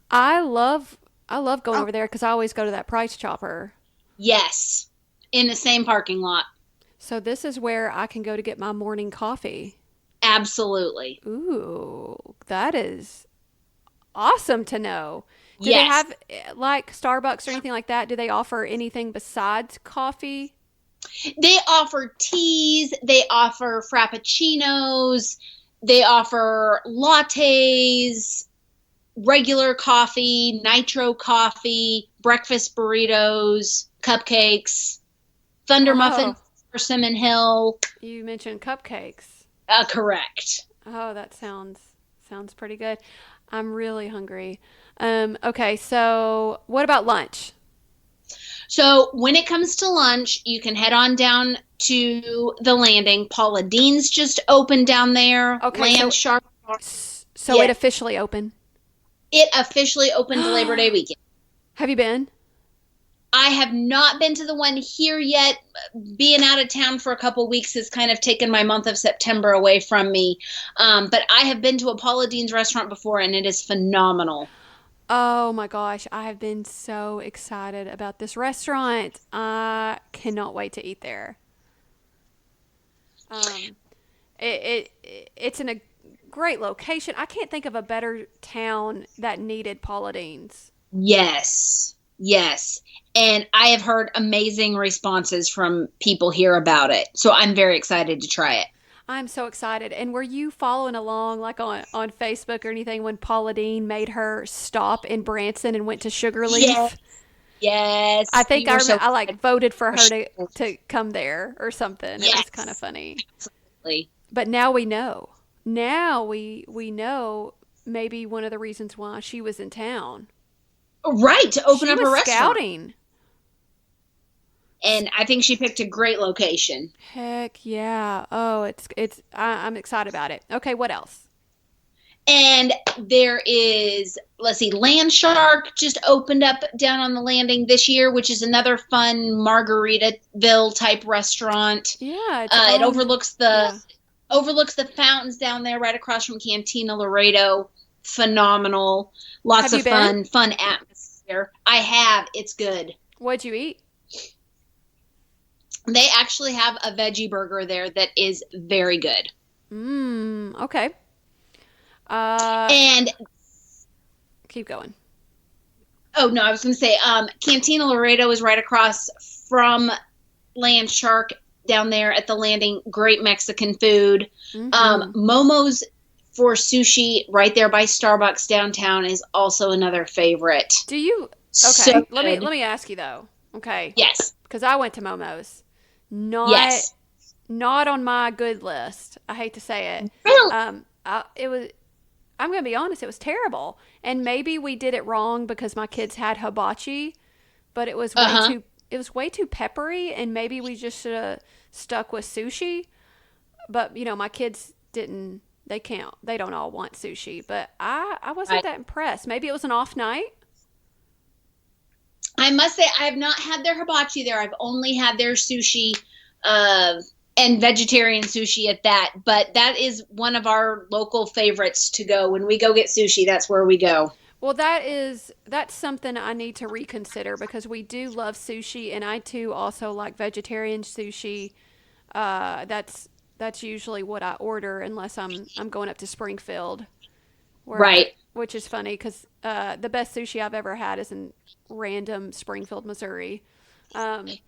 I love going over there because I always go to that Price Chopper. Yes, in the same parking lot. So this is where I can go to get my morning coffee. Absolutely. Ooh, that is awesome to know. Do they Yes. have like Starbucks or anything like that? Do they offer anything besides coffee? They offer teas, they offer frappuccinos, they offer lattes, regular coffee, nitro coffee, breakfast burritos, cupcakes, thunder muffins Oh, for Cinnamon Hill. you mentioned cupcakes. Correct. Oh, that sounds pretty good. I'm really hungry. Okay, so what about lunch? So when it comes to lunch, you can head on down to the landing. Paula Dean's just opened down there. Okay, Land so Shark. so it Yeah, officially opened. it officially opened Labor Day Have weekend. you been? I have not been to the one here yet. Being out of town for a couple weeks has kind of taken my month of September away from me. But I have been to a Paula Dean's restaurant before, and it is phenomenal. Oh my gosh, I have been so excited about this restaurant. I cannot wait to eat there. Um, it's in a great location. I can't think of a better town that needed Paula Deen's. Yes, yes. And I have heard amazing responses from people here about it. So I'm very excited to try it. I'm so excited. And were you following along like on Facebook or anything when Paula Deen made her stop in Branson and went to Yes, Sugarleaf? I yes. think We were so I like voted for her excited. to come there or something. It was kind of Yes, funny. absolutely. But now we know. Now we know maybe one of the reasons why she was in town. Right, to open She up was a restaurant. scouting. And I think she picked a great location. Heck yeah. Oh, I'm excited about it. Okay, what else? And there is, let's see, Land Shark just opened up down on the landing this year, which is another fun Margaritaville type restaurant. Yeah, it's It owned. Yeah. overlooks the fountains down there, right across from Cantina Laredo. Phenomenal, lots Have you of been? fun atmosphere. I have. It's good. What'd you eat? They actually have a veggie burger there that is very good. Okay. Uh, And keep going. oh no, I was going to say, Cantina Laredo is right across from Land Shark down there at the landing. Great Mexican food. Mm-hmm. Momo's for sushi right there by Starbucks downtown is also another favorite. Do you? So Okay. good. Let me ask you though. Okay, Yes. because I went to Momo's. Not Yes. not on my good list. I hate to say it. Really? It was. I'm gonna be honest. It was terrible. And maybe we did it wrong because my kids had hibachi, but it was way Uh-huh. too. It was way too peppery, and maybe we just should have stuck with sushi. But my kids didn't. They can't. They don't all want sushi. But I wasn't I, that impressed. Maybe it was an off night. I must say I have not had their hibachi there. I've only had their sushi uh, and vegetarian sushi at that. But that is one of our local favorites to go. When we go get sushi, that's where we go. Well, that's something I need to reconsider because we do love sushi, and I too also like vegetarian sushi. That's usually what I order unless I'm going up to Springfield, Right. which is funny because the best sushi I've ever had is in random Springfield, Missouri. Um,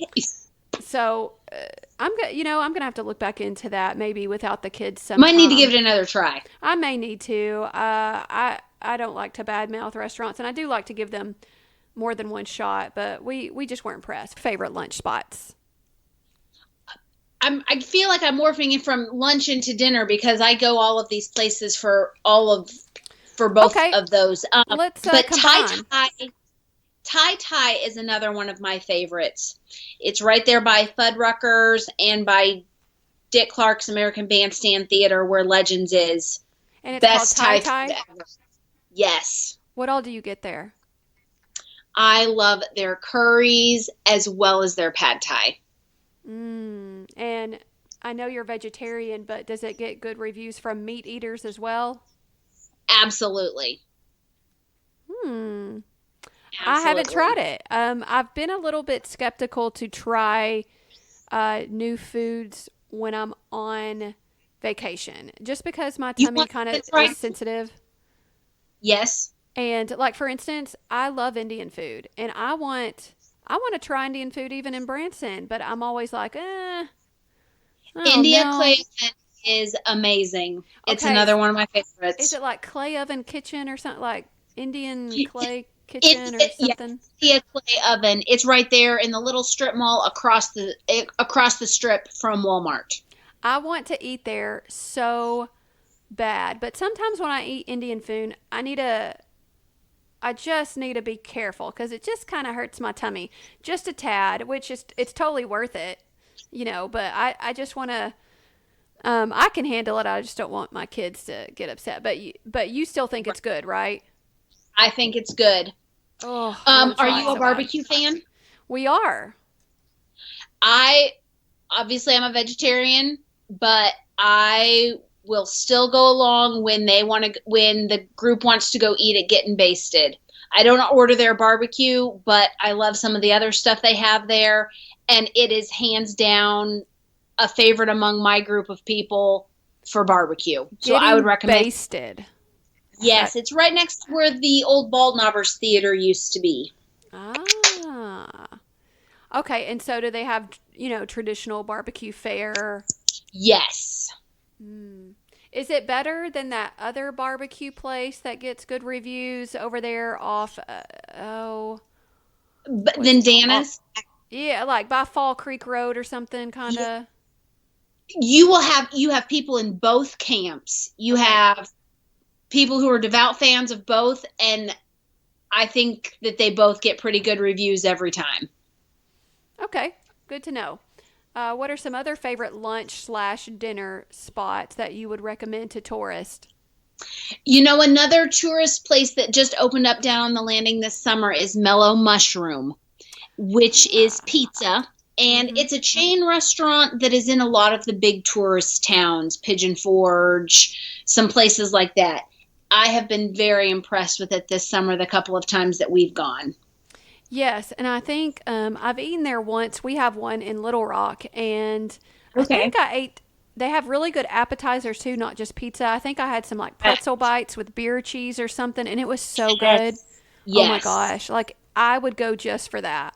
so I'm gonna have to look back into that maybe without the kids Might need to give sometime. it another try. I may need to. I don't like to badmouth restaurants, and I do like to give them more than one shot. But we just weren't impressed. Favorite lunch spots. I feel like I'm morphing it from lunch into dinner because I go all of these places for both Okay, of those. let's But combine. Thai is another one of my favorites. It's right there by Fuddruckers and by Dick Clark's American Bandstand Theater where Legends is. And it's called Best Thai Thai food Thai. ever. Yes. What all do you get there? I love their curries as well as their pad thai. And I know you're vegetarian, but does it get good reviews from meat eaters as well? Absolutely. Hmm. I haven't tried Absolutely. it. I've been a little bit skeptical to try new foods when I'm on vacation, just because my You tummy want kind to of try? is sensitive. Yes. And like for instance, I love Indian food, and I want to try Indian food even in Branson, but I'm always like, I don't India clay know. oven is amazing. It's Okay, another one of my is favorites. it like clay oven kitchen or something like Indian clay It's kitchen or yes, something? India clay oven. It's right there in the little strip mall across the strip from Walmart. I want to eat there so bad, but sometimes when I eat Indian food, I need I just need to be careful because it just kind of hurts my tummy just a tad, which is it's totally worth it, But I just want to. I can handle it. I just don't want my kids to get upset. But you still think it's good, right? I think it's good. Oh, I want to Are try it you a so bad. barbecue fan? We are. I obviously I'm a vegetarian, but I will still go along when when the group wants to go eat it getting basted. I don't order their barbecue, but I love some of the other stuff they have there, and it is hands down a favorite among my group of people for barbecue. So I would Getting recommend. basted. That Yes, it's right next to where the old Bald Knobbers Theater used to be. ah. Okay, and so do they have, traditional barbecue fare? Yes. Mm. Is it better than that other barbecue place that gets good reviews over there off oh, But what's then it called? Oh, Dana's, yeah, like by Fall Creek Road or something kind of. you have people in both camps. You Okay. have people who are devout fans of both, and I think that they both get pretty good reviews every time. Okay. Good to know. What are some other favorite lunch/dinner spots that you would recommend to tourists? Another tourist place that just opened up down on the landing this summer is Mellow Mushroom, which is Ah. pizza. And Mm-hmm. it's a chain restaurant that is in a lot of the big tourist towns, Pigeon Forge, some places like that. I have been very impressed with it this summer, the couple of times that we've gone. Yes, and I think I've eaten there once. We have one in Little Rock, and I think Okay. I ate. They have really good appetizers too, not just pizza. I think I had some like pretzel bites with beer cheese or something, and it was so good. Yes. Oh my Yes. gosh, like I would go just for that.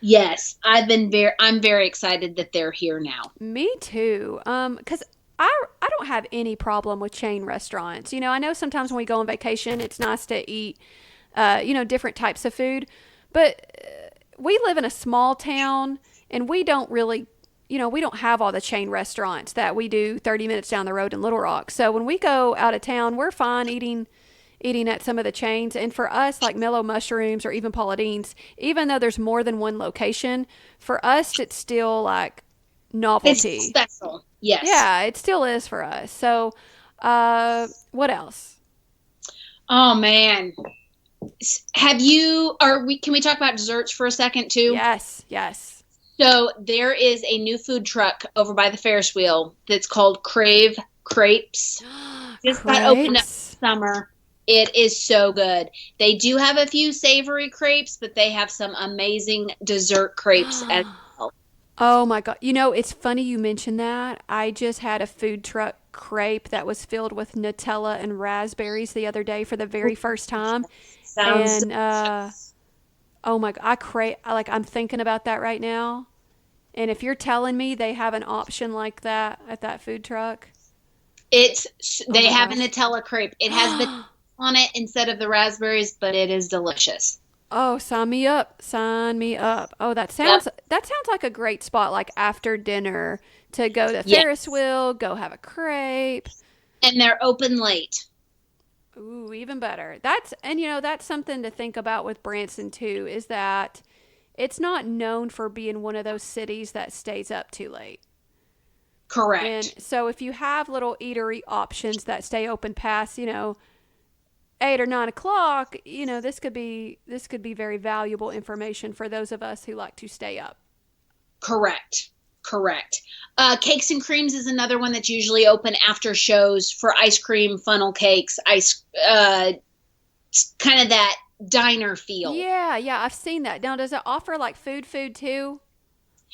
Yes. I'm very excited that they're here now. Me too. Cause I don't have any problem with chain restaurants. I know sometimes when we go on vacation, it's nice to eat, different types of food, but we live in a small town and we don't really, we don't have all the chain restaurants that we do 30 minutes down the road in Little Rock. So when we go out of town, we're fine eating at some of the chains. And for us, like Mellow Mushrooms or even Paula Deen's, even though there's more than one location, for us, it's still like It's novelty. special. Yes. Yeah, it still is for us. So, what else? Oh man. Have you Are we can we talk about desserts for a second too? Yes, yes. So there is a new food truck over by the Ferris wheel that's called Crave Crepes. Just got opened up Crepes. this summer. It is so good. They do have a few savory crepes, but they have some amazing dessert crepes as well. Oh my God. It's funny you mentioned that. I just had a food truck crepe that was filled with Nutella and raspberries the other day for the very first time. Sounds And oh my God, like I'm thinking about that right now. And if you're telling me they have an option like that at that food truck, it's oh they my have a gosh. Nutella crepe. It has the on it instead of the raspberries, but it is delicious. Oh, sign me up. Sign me up. Oh, Yep. that sounds like a great spot like after dinner to go to Ferris Yes. wheel, go have a crepe. And they're open late. Ooh, even better. That's something to think about with Branson too is that it's not known for being one of those cities that stays up too late. And Correct. so if you have little eatery options that stay open past, 8 or 9 o'clock, this could be very valuable information for those of us who like to stay up. Correct. Correct. Cakes and Creams is another one that's usually open after shows for ice cream, funnel cakes, kind of that diner feel. Yeah, yeah, I've seen that. Now, does it offer like food too?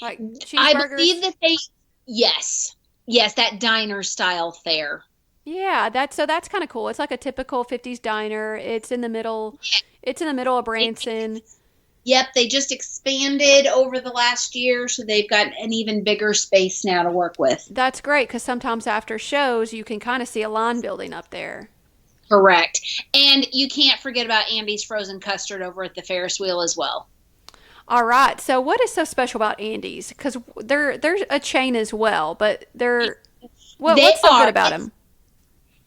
Like I believe cheeseburgers? that yes, yes, that diner style fare. Yeah, that's kind of cool. It's like a typical 50s diner. It's in the middle. It's in the middle of Branson. Yep, they just expanded over the last year, so they've got an even bigger space now to work with. That's great because sometimes after shows, you can kind of see a line building up there. Correct. And you can't forget about Andy's frozen custard over at the Ferris wheel as well. All right. So, what is so special about Andy's? Because they're a chain as well, but They what's so good are. about them?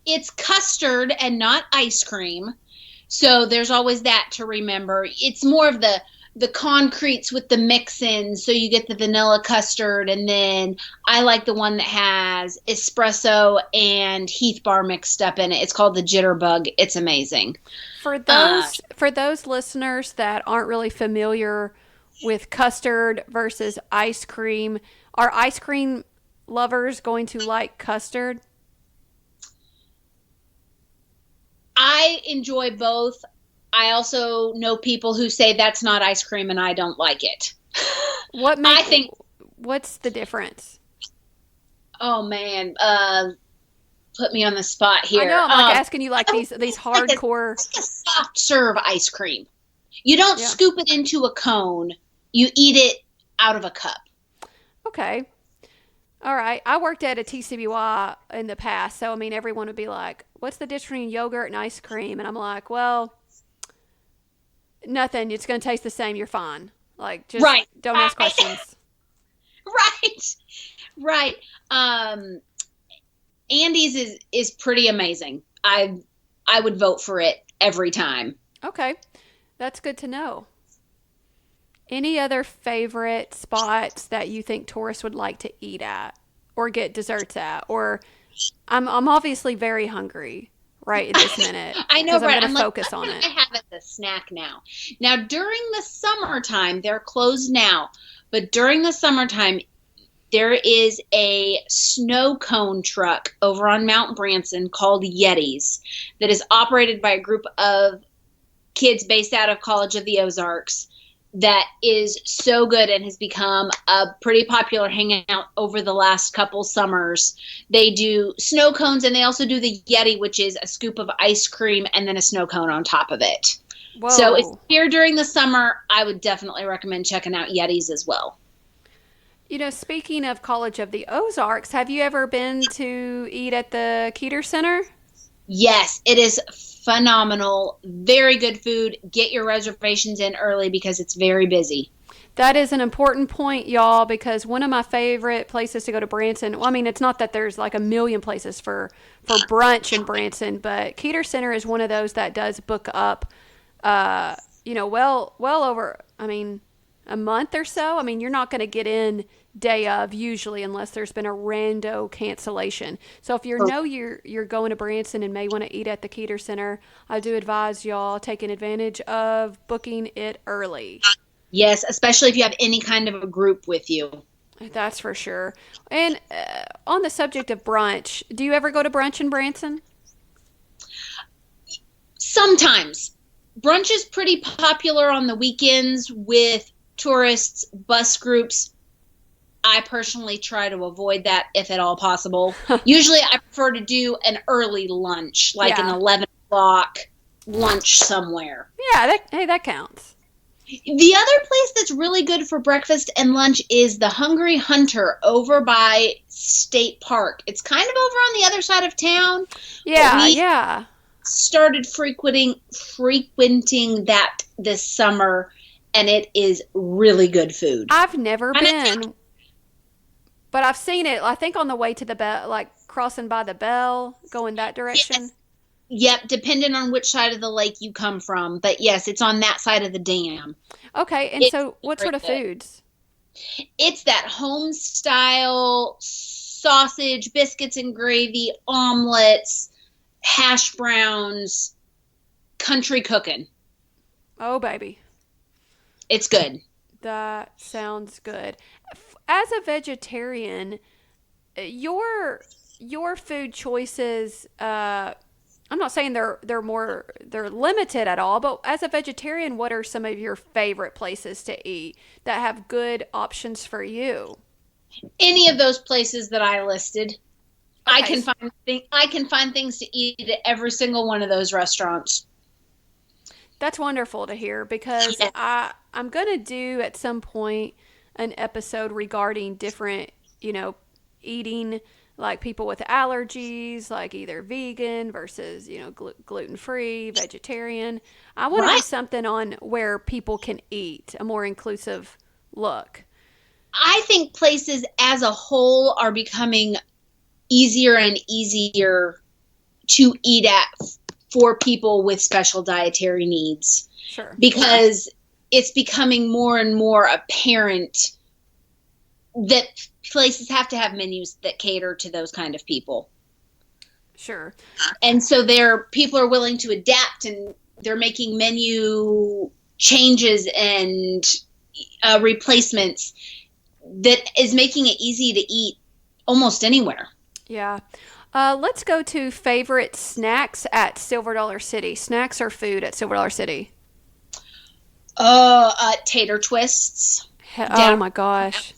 It's custard and not ice cream. So there's always that to remember. It's more of the concretes with the mix-ins, so you get the vanilla custard, and then I like the one that has espresso and Heath bar mixed up in it. It's called the Jitterbug. It's amazing. Uh, For those listeners that aren't really familiar with custard versus ice cream, are ice cream lovers going to like custard? I enjoy both. I also know people who say that's not ice cream and I don't like it. What I make think, what's the difference? oh man, put me on the spot I here. know I'm like asking you like these Like a, hardcore. like a soft serve ice cream. You don't Yeah. scoop it into a cone. You eat it out of a cup. Okay. All right. I worked at a TCBY in the past, so I mean everyone would be like, "What's the difference between yogurt and ice cream?" And I'm like, "Well, nothing. It's going to taste the same. You're fine. Like just Right. don't ask Right. questions." Right. Right. Um, Andy's is pretty amazing. I would vote for it every time. Okay. That's good to know. Any other favorite spots that you think tourists would like to eat at or get desserts at? Or I'm obviously very hungry right this minute I know, because I'm Brett. going I'm to like, focus what on can it. I have as a snack now? Now, during the summertime, they're closed now, but during the summertime, there is a snow cone truck over on Mount Branson called Yetis that is operated by a group of kids based out of College of the Ozarks that is so good and has become a pretty popular hangout over the last couple summers. They do snow cones and they also do the Yeti, which is a scoop of ice cream and then a snow cone on top of it. So if Whoa. you're here during the summer, I would definitely recommend checking out Yetis as well. You know, speaking of College of the Ozarks, have you ever been to eat at the Keeter Center? Yes, it is phenomenal. Very good food. Get your reservations in early because it's very busy. That is an important point, y'all, because one of my favorite places to go to Branson, well, I mean, it's not that there's like a million places for brunch in Branson, but Keeter Center is one of those that does book up, uh, well over, I mean, a month or so. I mean, you're not going to get in day of usually unless there's been a rando cancellation. So if you know you're going to Branson and may want to eat at the Keeter Center, I do advise y'all taking advantage of booking it early. Yes, especially if you have any kind of a group with you. That's for sure. And on the subject of brunch, do you ever go to brunch in Branson? Sometimes. Brunch is pretty popular on the weekends with tourists, bus groups. I personally try to avoid that if at all possible. Usually I prefer to do an early lunch, like an Yeah. 11 o'clock lunch somewhere. Yeah, hey, that counts. The other place that's really good for breakfast and lunch is the Hungry Hunter over by State Park. It's kind of over on the other side of town, but Yeah, we yeah. started frequenting that this summer, and it is really good food. I've never And been, but I've seen it. I think on the way to the bell, like crossing by the bell, going that direction. yes, yep, depending on which side of the lake you come from, but yes, it's on that side of the dam. Okay, and It's so what very sort of good. foods? It's that home style sausage, biscuits and gravy, omelets, hash browns, country cooking. Oh, baby, It's good. that sounds good. As a vegetarian, your food choices. I'm not saying they're limited at all, but as a vegetarian, what are some of your favorite places to eat that have good options for you? Any of those places that I listed, Okay, I can find things to eat at every single one of those restaurants. that's wonderful to hear because Yeah. I'm gonna do at some point an episode regarding different, eating, like people with allergies, like either vegan versus gluten free, vegetarian. I want to do Right. something on where people can eat a more inclusive look. I think places as a whole are becoming easier and easier to eat at for people with special dietary needs. Sure. Because it's becoming more and more apparent that places have to have menus that cater to those kind of people. Sure. And so people are willing to adapt, and they're making menu changes and replacements that is making it easy to eat almost anywhere. Yeah. Let's go to favorite snacks at Silver Dollar City. Snacks or food at Silver Dollar City? Tater twists. Oh my gosh.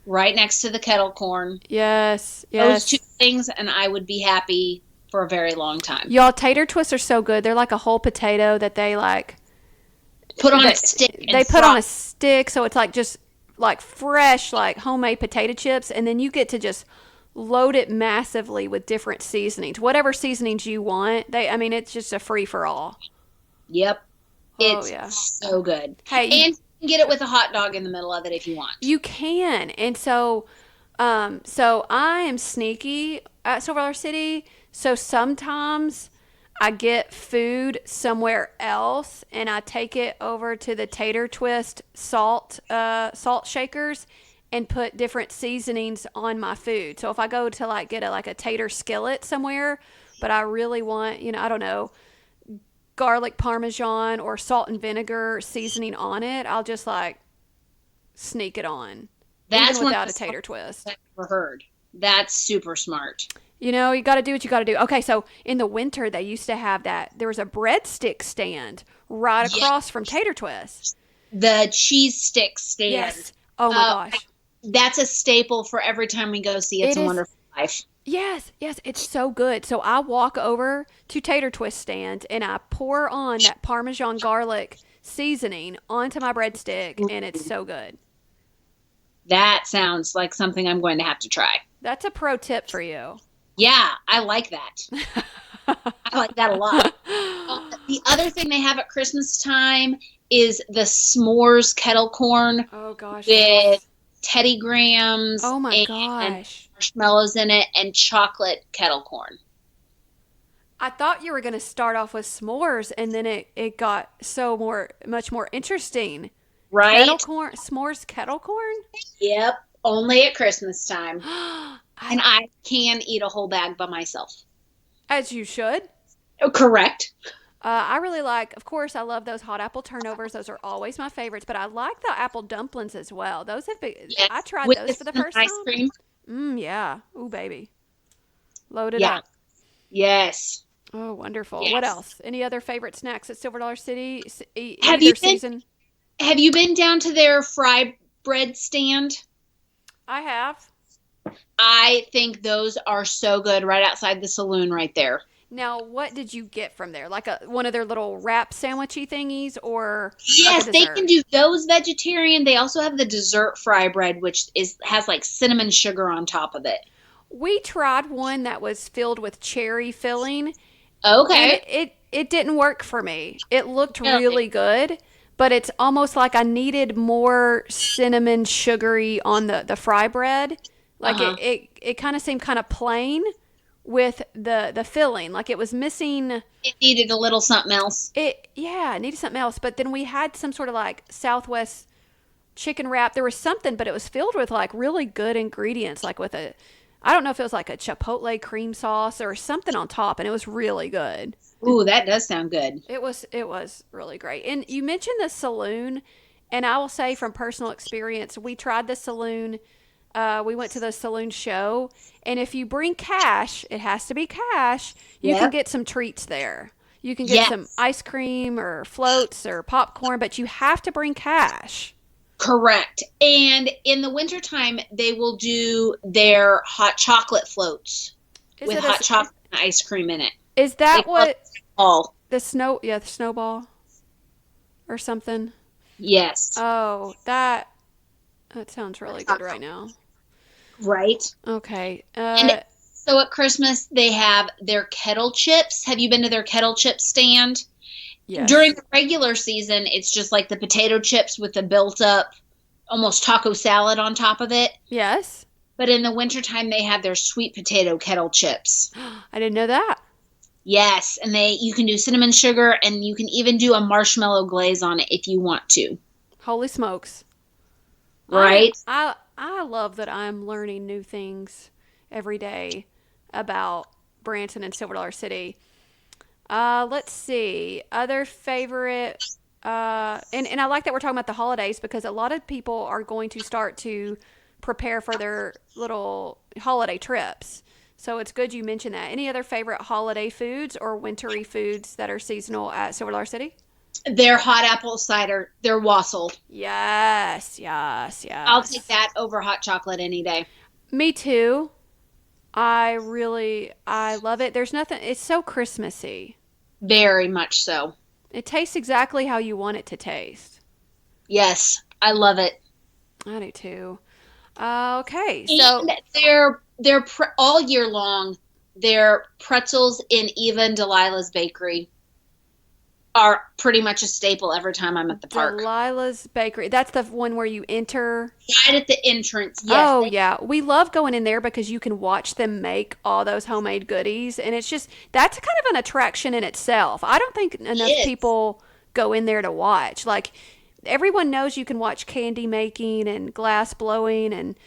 Right next to the kettle corn. Yes. Those two things, and I would be happy for a very long time. Y'all, tater twists are so good. They're like a whole potato that they like put on a stick. They put on a stick, so it's like just like fresh, like homemade potato chips, and then you get to just load it massively with different seasonings, whatever seasonings you want. It's just a free for all. Yep. It's so good. Hey, and you can get it with a hot dog in the middle of it if you want. You can. And so I am sneaky at Silver Dollar City. So sometimes I get food somewhere else and I take it over to the tater twist salt shakers and put different seasonings on my food. So if I go to like get a tater skillet somewhere, but I really want, I don't know, garlic parmesan or salt and vinegar seasoning on it, I'll just like sneak it on. That's even without a tater twist. I've never heard. That's super smart. You got to do what you got to do. Okay, so in the winter they used to have that. There was a breadstick stand right across from tater twist. The cheese stick stand. Yes. Oh my gosh. That's a staple for every time we go see It's a Wonderful Life. Yes, it's so good. So I walk over to tater twist stand and I pour on that Parmesan garlic seasoning onto my breadstick, and it's so good. That sounds like something I'm going to have to try. That's a pro tip for you. Yeah, I like that. I like that a lot. The other thing they have at Christmas time is the s'mores kettle corn. Oh gosh. With Teddy Grahams. Oh my gosh. Marshmallows in it and chocolate kettle corn. I thought you were going to start off with s'mores, and then it got much more interesting. Right? Kettle corn, s'mores kettle corn? Yep. Only at Christmas time. And I can eat a whole bag by myself. As you should. Oh, correct. I really like, of course, I love those hot apple turnovers. Those are always my favorites, but I like the apple dumplings as well. Those have been, yes. I tried with those for the first time. Ice cream. Yeah. Ooh, baby. Load it up. Yes. Oh, wonderful. Yes. What else? Any other favorite snacks at Silver Dollar City? Have you been down to their fry bread stand? I have. I think those are so good right outside the saloon right there. Now, what did you get from there? Like one of their little wrap sandwichy thingies, or yes, they can do those vegetarian. They also have the dessert fry bread, which has like cinnamon sugar on top of it. We tried one that was filled with cherry filling. Okay, and it didn't work for me. It looked really good, but it's almost like I needed more cinnamon sugary on the fry bread. Like it kind of seemed kind of plain with the filling. Like it was missing. It needed a little something else. It needed something else. But then we had some sort of like Southwest chicken wrap. There was something, but it was filled with like really good ingredients, like with I don't know if it was like a chipotle cream sauce or something on top, and it was really good. Ooh, that does sound good. It was really great. And you mentioned the saloon, and I will say from personal experience, we tried the saloon. We went to the saloon show, and if you bring cash, it has to be cash, you can get some treats there. You can get some ice cream or floats or popcorn, but you have to bring cash. Correct. And in the wintertime, they will do their hot chocolate floats with hot chocolate and ice cream in it. Is that what the snowball or something? Yes. Oh, that sounds really good right now. Right. Okay. And so at Christmas, they have their kettle chips. Have you been to their kettle chip stand? Yes. During the regular season, it's just like the potato chips with the built up, almost taco salad on top of it. Yes. But in the wintertime, they have their sweet potato kettle chips. I didn't know that. Yes, and you can do cinnamon sugar, and you can even do a marshmallow glaze on it if you want to. Holy smokes. Right? I love that I'm learning new things every day about Branson and Silver Dollar City. Let's see. Other favorite and I like that we're talking about the holidays because a lot of people are going to start to prepare for their little holiday trips. So it's good you mentioned that. Any other favorite holiday foods or wintry foods that are seasonal at Silver Dollar City? Their hot apple cider, their wassail. Yes, yes, I'll take yes. that over hot chocolate any day. Me too. I love it. There's nothing it's so Christmassy. Very much so. It tastes exactly how you want it to taste. Yes, I love it. I do too. Okay, so And all year long. Their pretzels in Eva and Delilah's bakery are pretty much a staple every time I'm at the park. Delilah's Bakery. That's the one where you enter. Right at the entrance, yes. Oh, yeah. We love going in there because you can watch them make all those homemade goodies. And it's just, that's kind of an attraction in itself. I don't think enough Yes. people go in there to watch. Like, everyone knows you can watch candy making and glass blowing and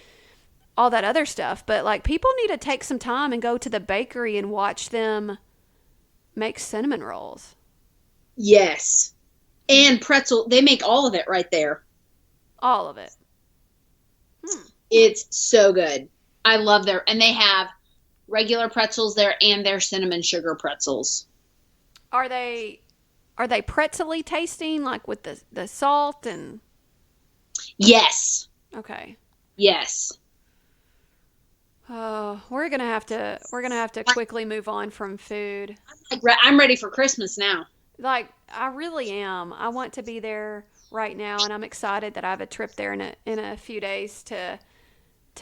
all that other stuff. But, like, people need to take some time and go to the bakery and watch them make cinnamon rolls. Yes. And pretzel, they make all of it right there. All of it. Hmm. It's so good. I love and they have regular pretzels there and their cinnamon sugar pretzels. Are they pretzely tasting like with the salt and Yes. okay. Yes. Oh, we're gonna have to quickly move on from food. I'm ready for Christmas now. Like I really am. I want to be there right now, and I'm excited that I have a trip there in a few days to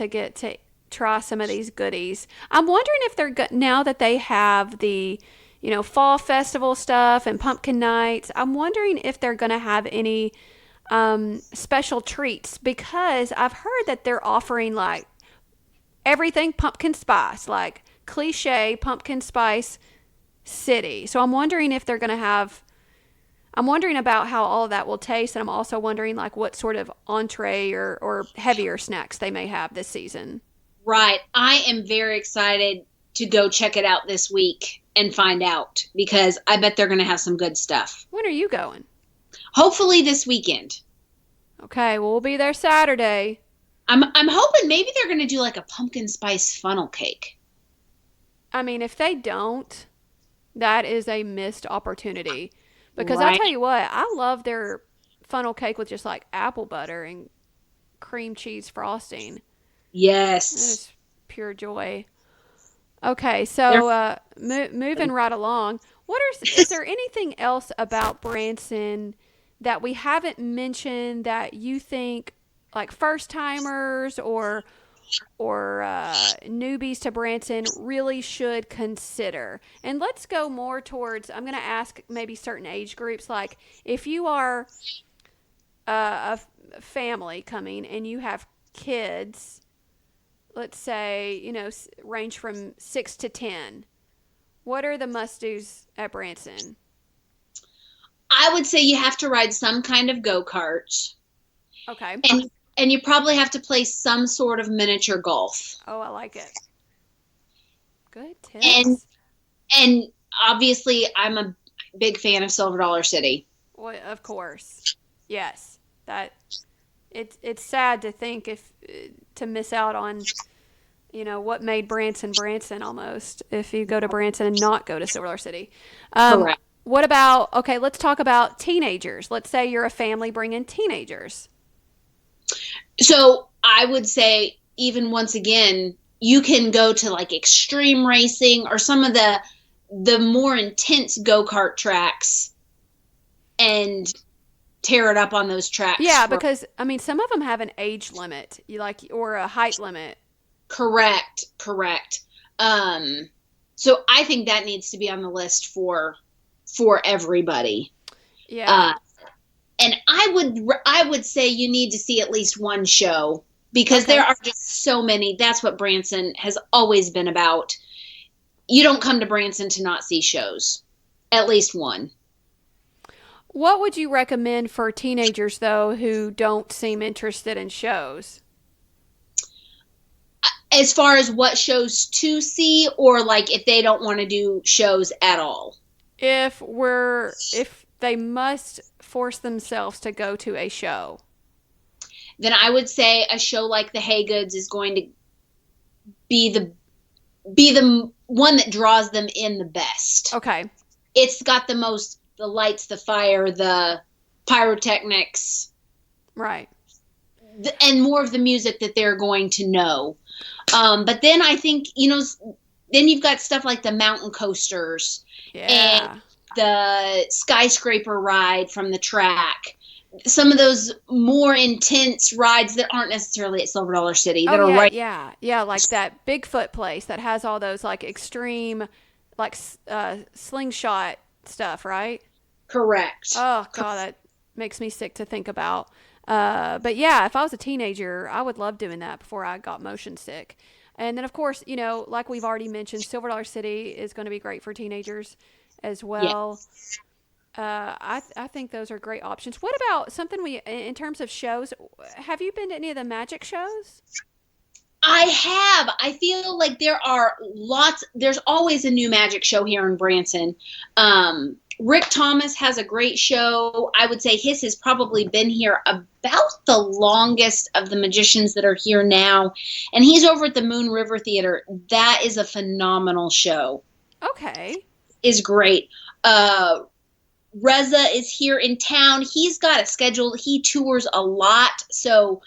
get to try some of these goodies. I'm wondering if now that they have the fall festival stuff and pumpkin nights. I'm wondering if they're gonna have any special treats because I've heard that they're offering like everything pumpkin spice, like cliche pumpkin spice city. So I'm wondering if they're going to have. I'm wondering about how all of that will taste, and I'm also wondering like what sort of entree or heavier snacks they may have this season. Right. I am very excited to go check it out this week and find out because I bet they're going to have some good stuff. When are you going? Hopefully this weekend. Okay, well we'll be there Saturday. I'm hoping maybe they're going to do like a pumpkin spice funnel cake. I mean, if they don't, that is a missed opportunity. Because I'll Right? tell you what, I love their funnel cake with just like apple butter and cream cheese frosting. It Yes. is pure joy. Okay, They're so moving right along, is there anything else about Branson that we haven't mentioned that you think like first timers or newbies to Branson really should consider? And let's go more towards. I'm going to ask maybe certain age groups, like if you are a family coming and you have kids, let's say range from 6 to 10. What are the must dos at Branson? I would say you have to ride some kind of go-kart Okay. and you probably have to play some sort of miniature golf. Oh, I like it. Good And tips. and obviously I'm a big fan of Silver Dollar City. Well, of course. Yes. That it's sad to think if to miss out on what made Branson Branson almost if you go to Branson and not go to Silver City. Um, Correct. what about okay? Let's talk about teenagers. Let's say you're a family bringing teenagers. So I would say even once again, you can go to like extreme racing or some of the more intense go-kart tracks and tear it up on those tracks Yeah, for because I mean, some of them have an age limit, or a height limit. correct. Um so I think that needs to be on the list for everybody. Yeah. Uh and I would say you need to see at least one show because there Okay. are just so many. That's what Branson has always been about. you don't come to Branson to not see shows. At least one. What would you recommend for teenagers, though, who don't seem interested in shows? As far as what shows to see, or like if they don't want to do shows at all. If they must force themselves to go to a show. Then I would say a show like The Haygoods is going to be the one that draws them in the best. Okay. It's got the lights, the fire, the pyrotechnics, Right. and more of the music that they're going to know. But then I think, then you've got stuff like the mountain coasters Yeah. and the skyscraper ride from the track. Some of those more intense rides that aren't necessarily at Silver Dollar City that Oh are yeah, right. yeah, like that Bigfoot place that has all those like extreme, like slingshot stuff, right? Correct. Oh god, that makes me sick to think about. But yeah, if I was a teenager, I would love doing that before I got motion sick. And then of course, like we've already mentioned, Silver Dollar City is going to be great for teenagers as Yeah. well. I think those are great options. What about something in terms of shows? Have you been to any of the magic shows? I have. I feel like there's always a new magic show here in Branson. Rick Thomas has a great show. I would say his has probably been here about the longest of the magicians that are here now. And he's over at the Moon River Theater. That is a phenomenal show. Okay. Is great. Reza is here in town. He's got a schedule. He tours a lot. So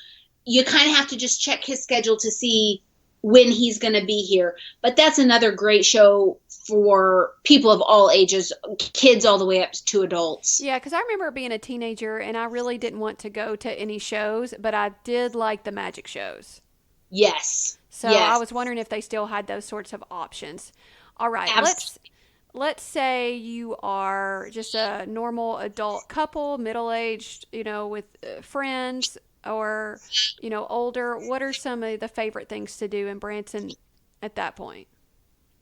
you kind of have to just check his schedule to see when he's going to be here. But that's another great show for people of all ages, kids all the way up to adults. Yeah, because I remember being a teenager and I really didn't want to go to any shows, but I did like the magic shows. Yes. So Yes. I was wondering if they still had those sorts of options. All right, Absolutely. let's say you are just a normal adult couple, middle aged, with friends or older. What are some of the favorite things to do in Branson at that point?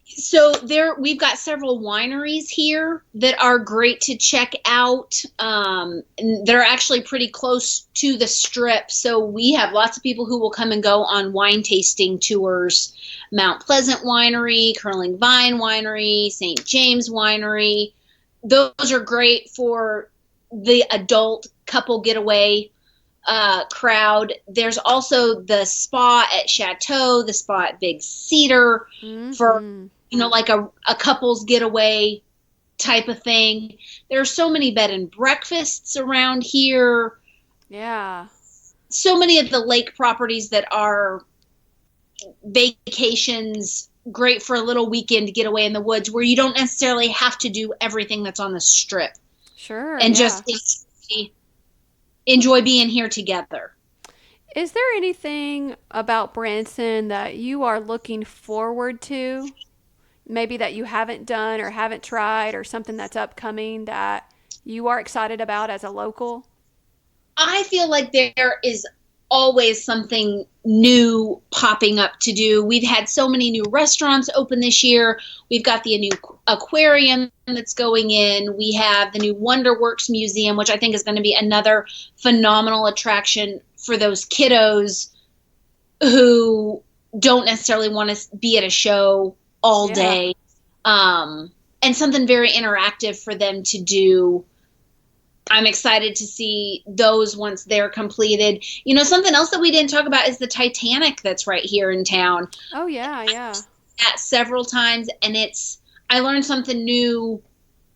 So we've got several wineries here that are great to check out. And they're actually pretty close to the strip. So we have lots of people who will come and go on wine tasting tours. Mount Pleasant Winery, Curling Vine Winery, St. James Winery. Those are great for the adult couple getaway crowd. There's also the spa at Chateau, the spa at Big Cedar for Mm-hmm. like a couple's getaway type of thing. There are so many bed and breakfasts around here. Yeah. So many of the lake properties that are vacations, great for a little weekend getaway in the woods where you don't necessarily have to do everything that's on the strip. Sure. And Yeah. just enjoy being here together. Is there anything about Branson that you are looking forward to? Maybe that you haven't done or haven't tried, or something that's upcoming that you are excited about as a local? I feel like there is always something new popping up to do. We've had so many new restaurants open this year. We've got the new aquarium that's going in. We have the new Wonderworks Museum, which I think is going to be another phenomenal attraction for those kiddos who don't necessarily want to be at a show all Yeah. day. And something very interactive for them to do. I'm excited to see those once they're completed. Something else that we didn't talk about is the Titanic that's right here in town. Oh, yeah, yeah. That several times, and I learn something new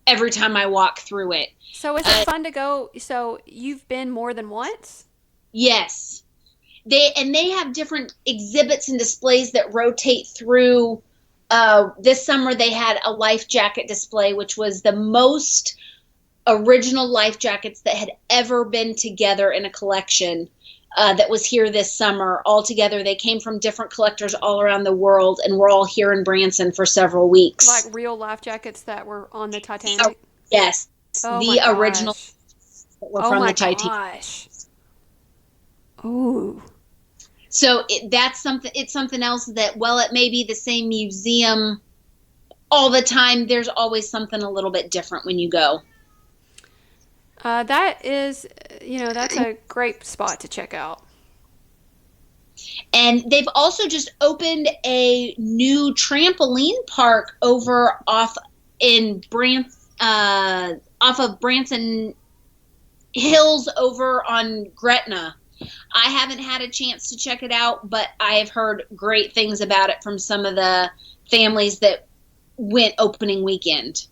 every time I walk through it. So is it fun to go? So you've been more than once? Yes. They have different exhibits and displays that rotate through. This summer they had a life jacket display, which was the most original life jackets that had ever been together in a collection that was here this summer. All together, they came from different collectors all around the world, and we're all here in Branson for several weeks. Like real life jackets that were on the Titanic? Yes. Oh The my gosh. original that were Oh from my the Titanic. gosh. Ooh. So it's something else that, while it may be the same museum all the time. There's always something a little bit different when you go. That is, that's a great spot to check out. And they've also just opened a new trampoline park over off in off of Branson Hills over on Gretna. I haven't had a chance to check it out, but I have heard great things about it from some of the families that went opening weekend.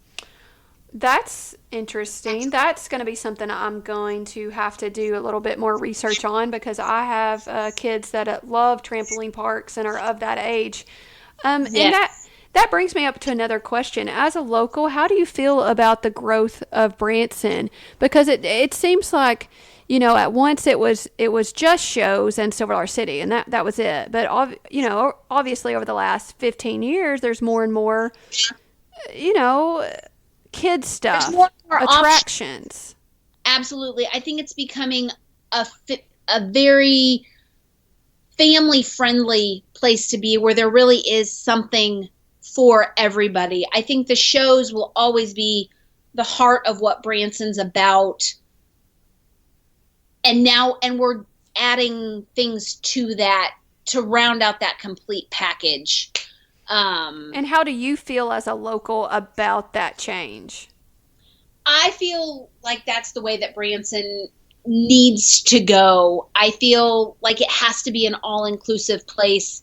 That's interesting. That's going to be something I'm going to have to do a little bit more research on because I have kids that love trampoline parks and are of that age. And Yes. that brings me up to another question. As a local, how do you feel about the growth of Branson? Because it seems like at once it was just shows and Silver Dollar City, and that was it. But obviously over the last 15 years, there's more and more you know kid There's stuff, more and more options. attractions. Absolutely. I think it's becoming a very family friendly place to be where there really is something for everybody. I think the shows will always be the heart of what Branson's about. And we're adding things to that to round out that complete package. And how do you feel as a local about that change? I feel like that's the way that Branson needs to go. I feel like it has to be an all-inclusive place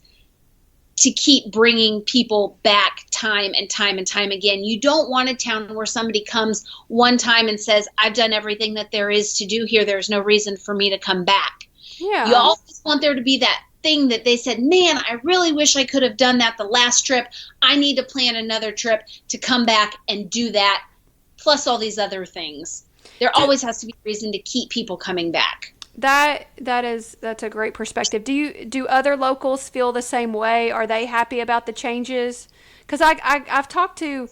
to keep bringing people back time and time and time again. You don't want a town where somebody comes one time and says, I've done everything that there is to do here. There's no reason for me to come back. You Yeah. always want there to be that thing that they said, man, I really wish I could have done that the last trip. I need to plan another trip to come back and do that, plus all these other things. There Do, always has to be a reason to keep people coming back. that's a great perspective. Do other locals feel the same way? Are they happy about the changes? Because I've talked to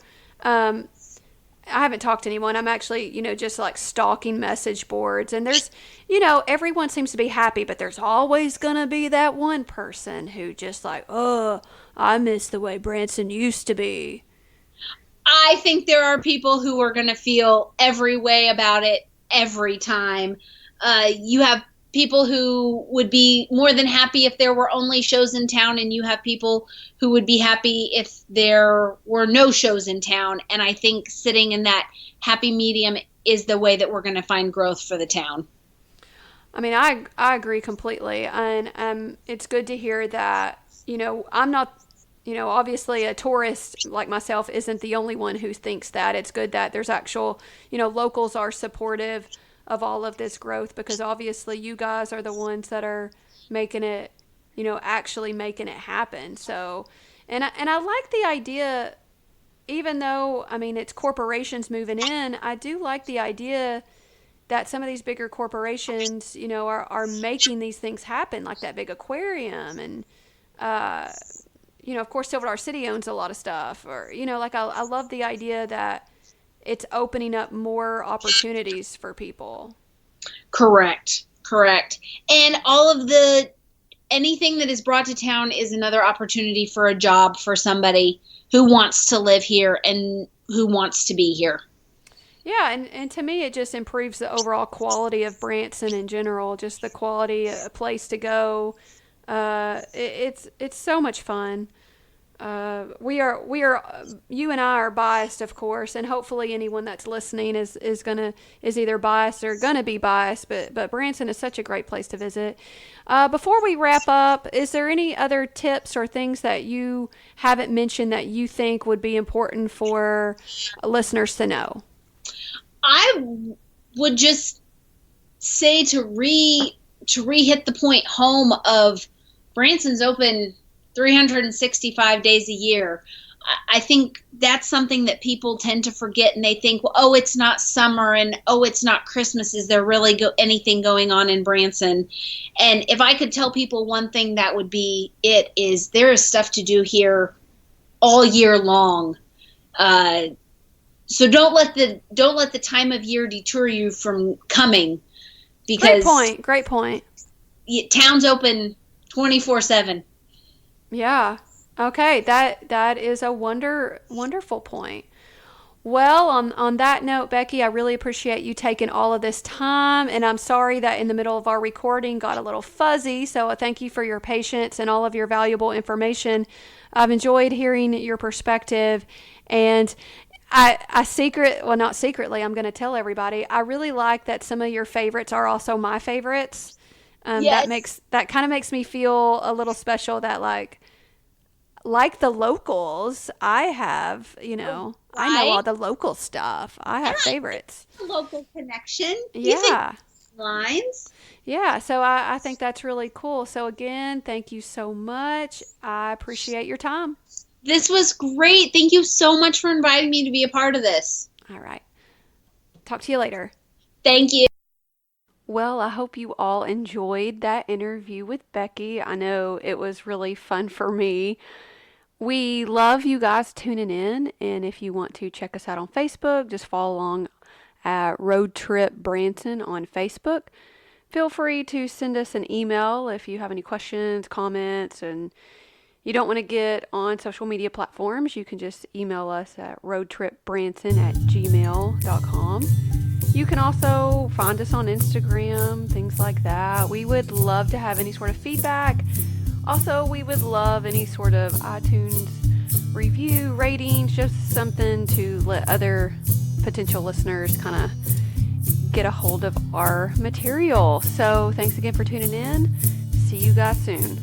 I haven't talked to anyone. I'm actually, just like stalking message boards. And there's, everyone seems to be happy, but there's always going to be that one person who just like, oh, I miss the way Branson used to be. I think there are people who are going to feel every way about it every time. You have people who would be more than happy if there were only shows in town, and you have people who would be happy if there were no shows in town. And I think sitting in that happy medium is the way that we're going to find growth for the town. I mean, I agree completely. And it's good to hear that, I'm not, obviously a tourist like myself isn't the only one who thinks that. It's good that there's actual, locals are supportive of all of this growth because obviously you guys are the ones that are making it, actually making it happen. So, and I like the idea, even though, I mean, it's corporations moving in, I do like the idea that some of these bigger corporations, are making these things happen, like that big aquarium. And, uh, of course, Silver Dollar City owns a lot of stuff. Or, like I love the idea that it's opening up more opportunities for people. Correct. Correct. And all of the anything that is brought to town is another opportunity for a job for somebody who wants to live here and who wants to be here. Yeah, and to me, it just improves the overall quality of Branson in general, just the quality, a place to go. It's so much fun. You and I are biased, of course, and hopefully anyone that's listening is either biased or gonna be biased. But Branson is such a great place to visit. Before we wrap up, is there any other tips or things that you haven't mentioned that you think would be important for listeners to know? I would just say to hit the point home of Branson's open 365 days a year. I think that's something that people tend to forget, and they think, well, oh, it's not summer, and oh, it's not Christmas. Is there really anything going on in Branson? And if I could tell people one thing, that would be it, is there is stuff to do here all year long. So don't let the time of year deter you from coming, Great because point. Great point. town's open 24/7. Yeah. Okay, that is a wonderful point. Well, on that note, Becky, I really appreciate you taking all of this time, and I'm sorry that in the middle of our recording got a little fuzzy. So I thank you for your patience and all of your valuable information. I've enjoyed hearing your perspective, and well, not secretly, I'm going to tell everybody. I really like that some of your favorites are also my favorites. Yes. That kind of makes me feel a little special. That like the locals, I have, I know Right. all the local stuff. I have favorites. A local connection. You think Yeah. lines? Yeah. So I think that's really cool. So, again, thank you so much. I appreciate your time. This was great. Thank you so much for inviting me to be a part of this. All right. Talk to you later. Thank you. Well, I hope you all enjoyed that interview with Becky. I know it was really fun for me. We love you guys tuning in. And if you want to check us out on Facebook, just follow along at Road Trip Branson on Facebook. Feel free to send us an email if you have any questions, comments, and you don't want to get on social media platforms. You can just email us at roadtripbranson@gmail.com. You can also find us on Instagram, things like that. We would love to have any sort of feedback. Also, we would love any sort of iTunes review, ratings, just something to let other potential listeners kind of get a hold of our material. So, thanks again for tuning in. See you guys soon.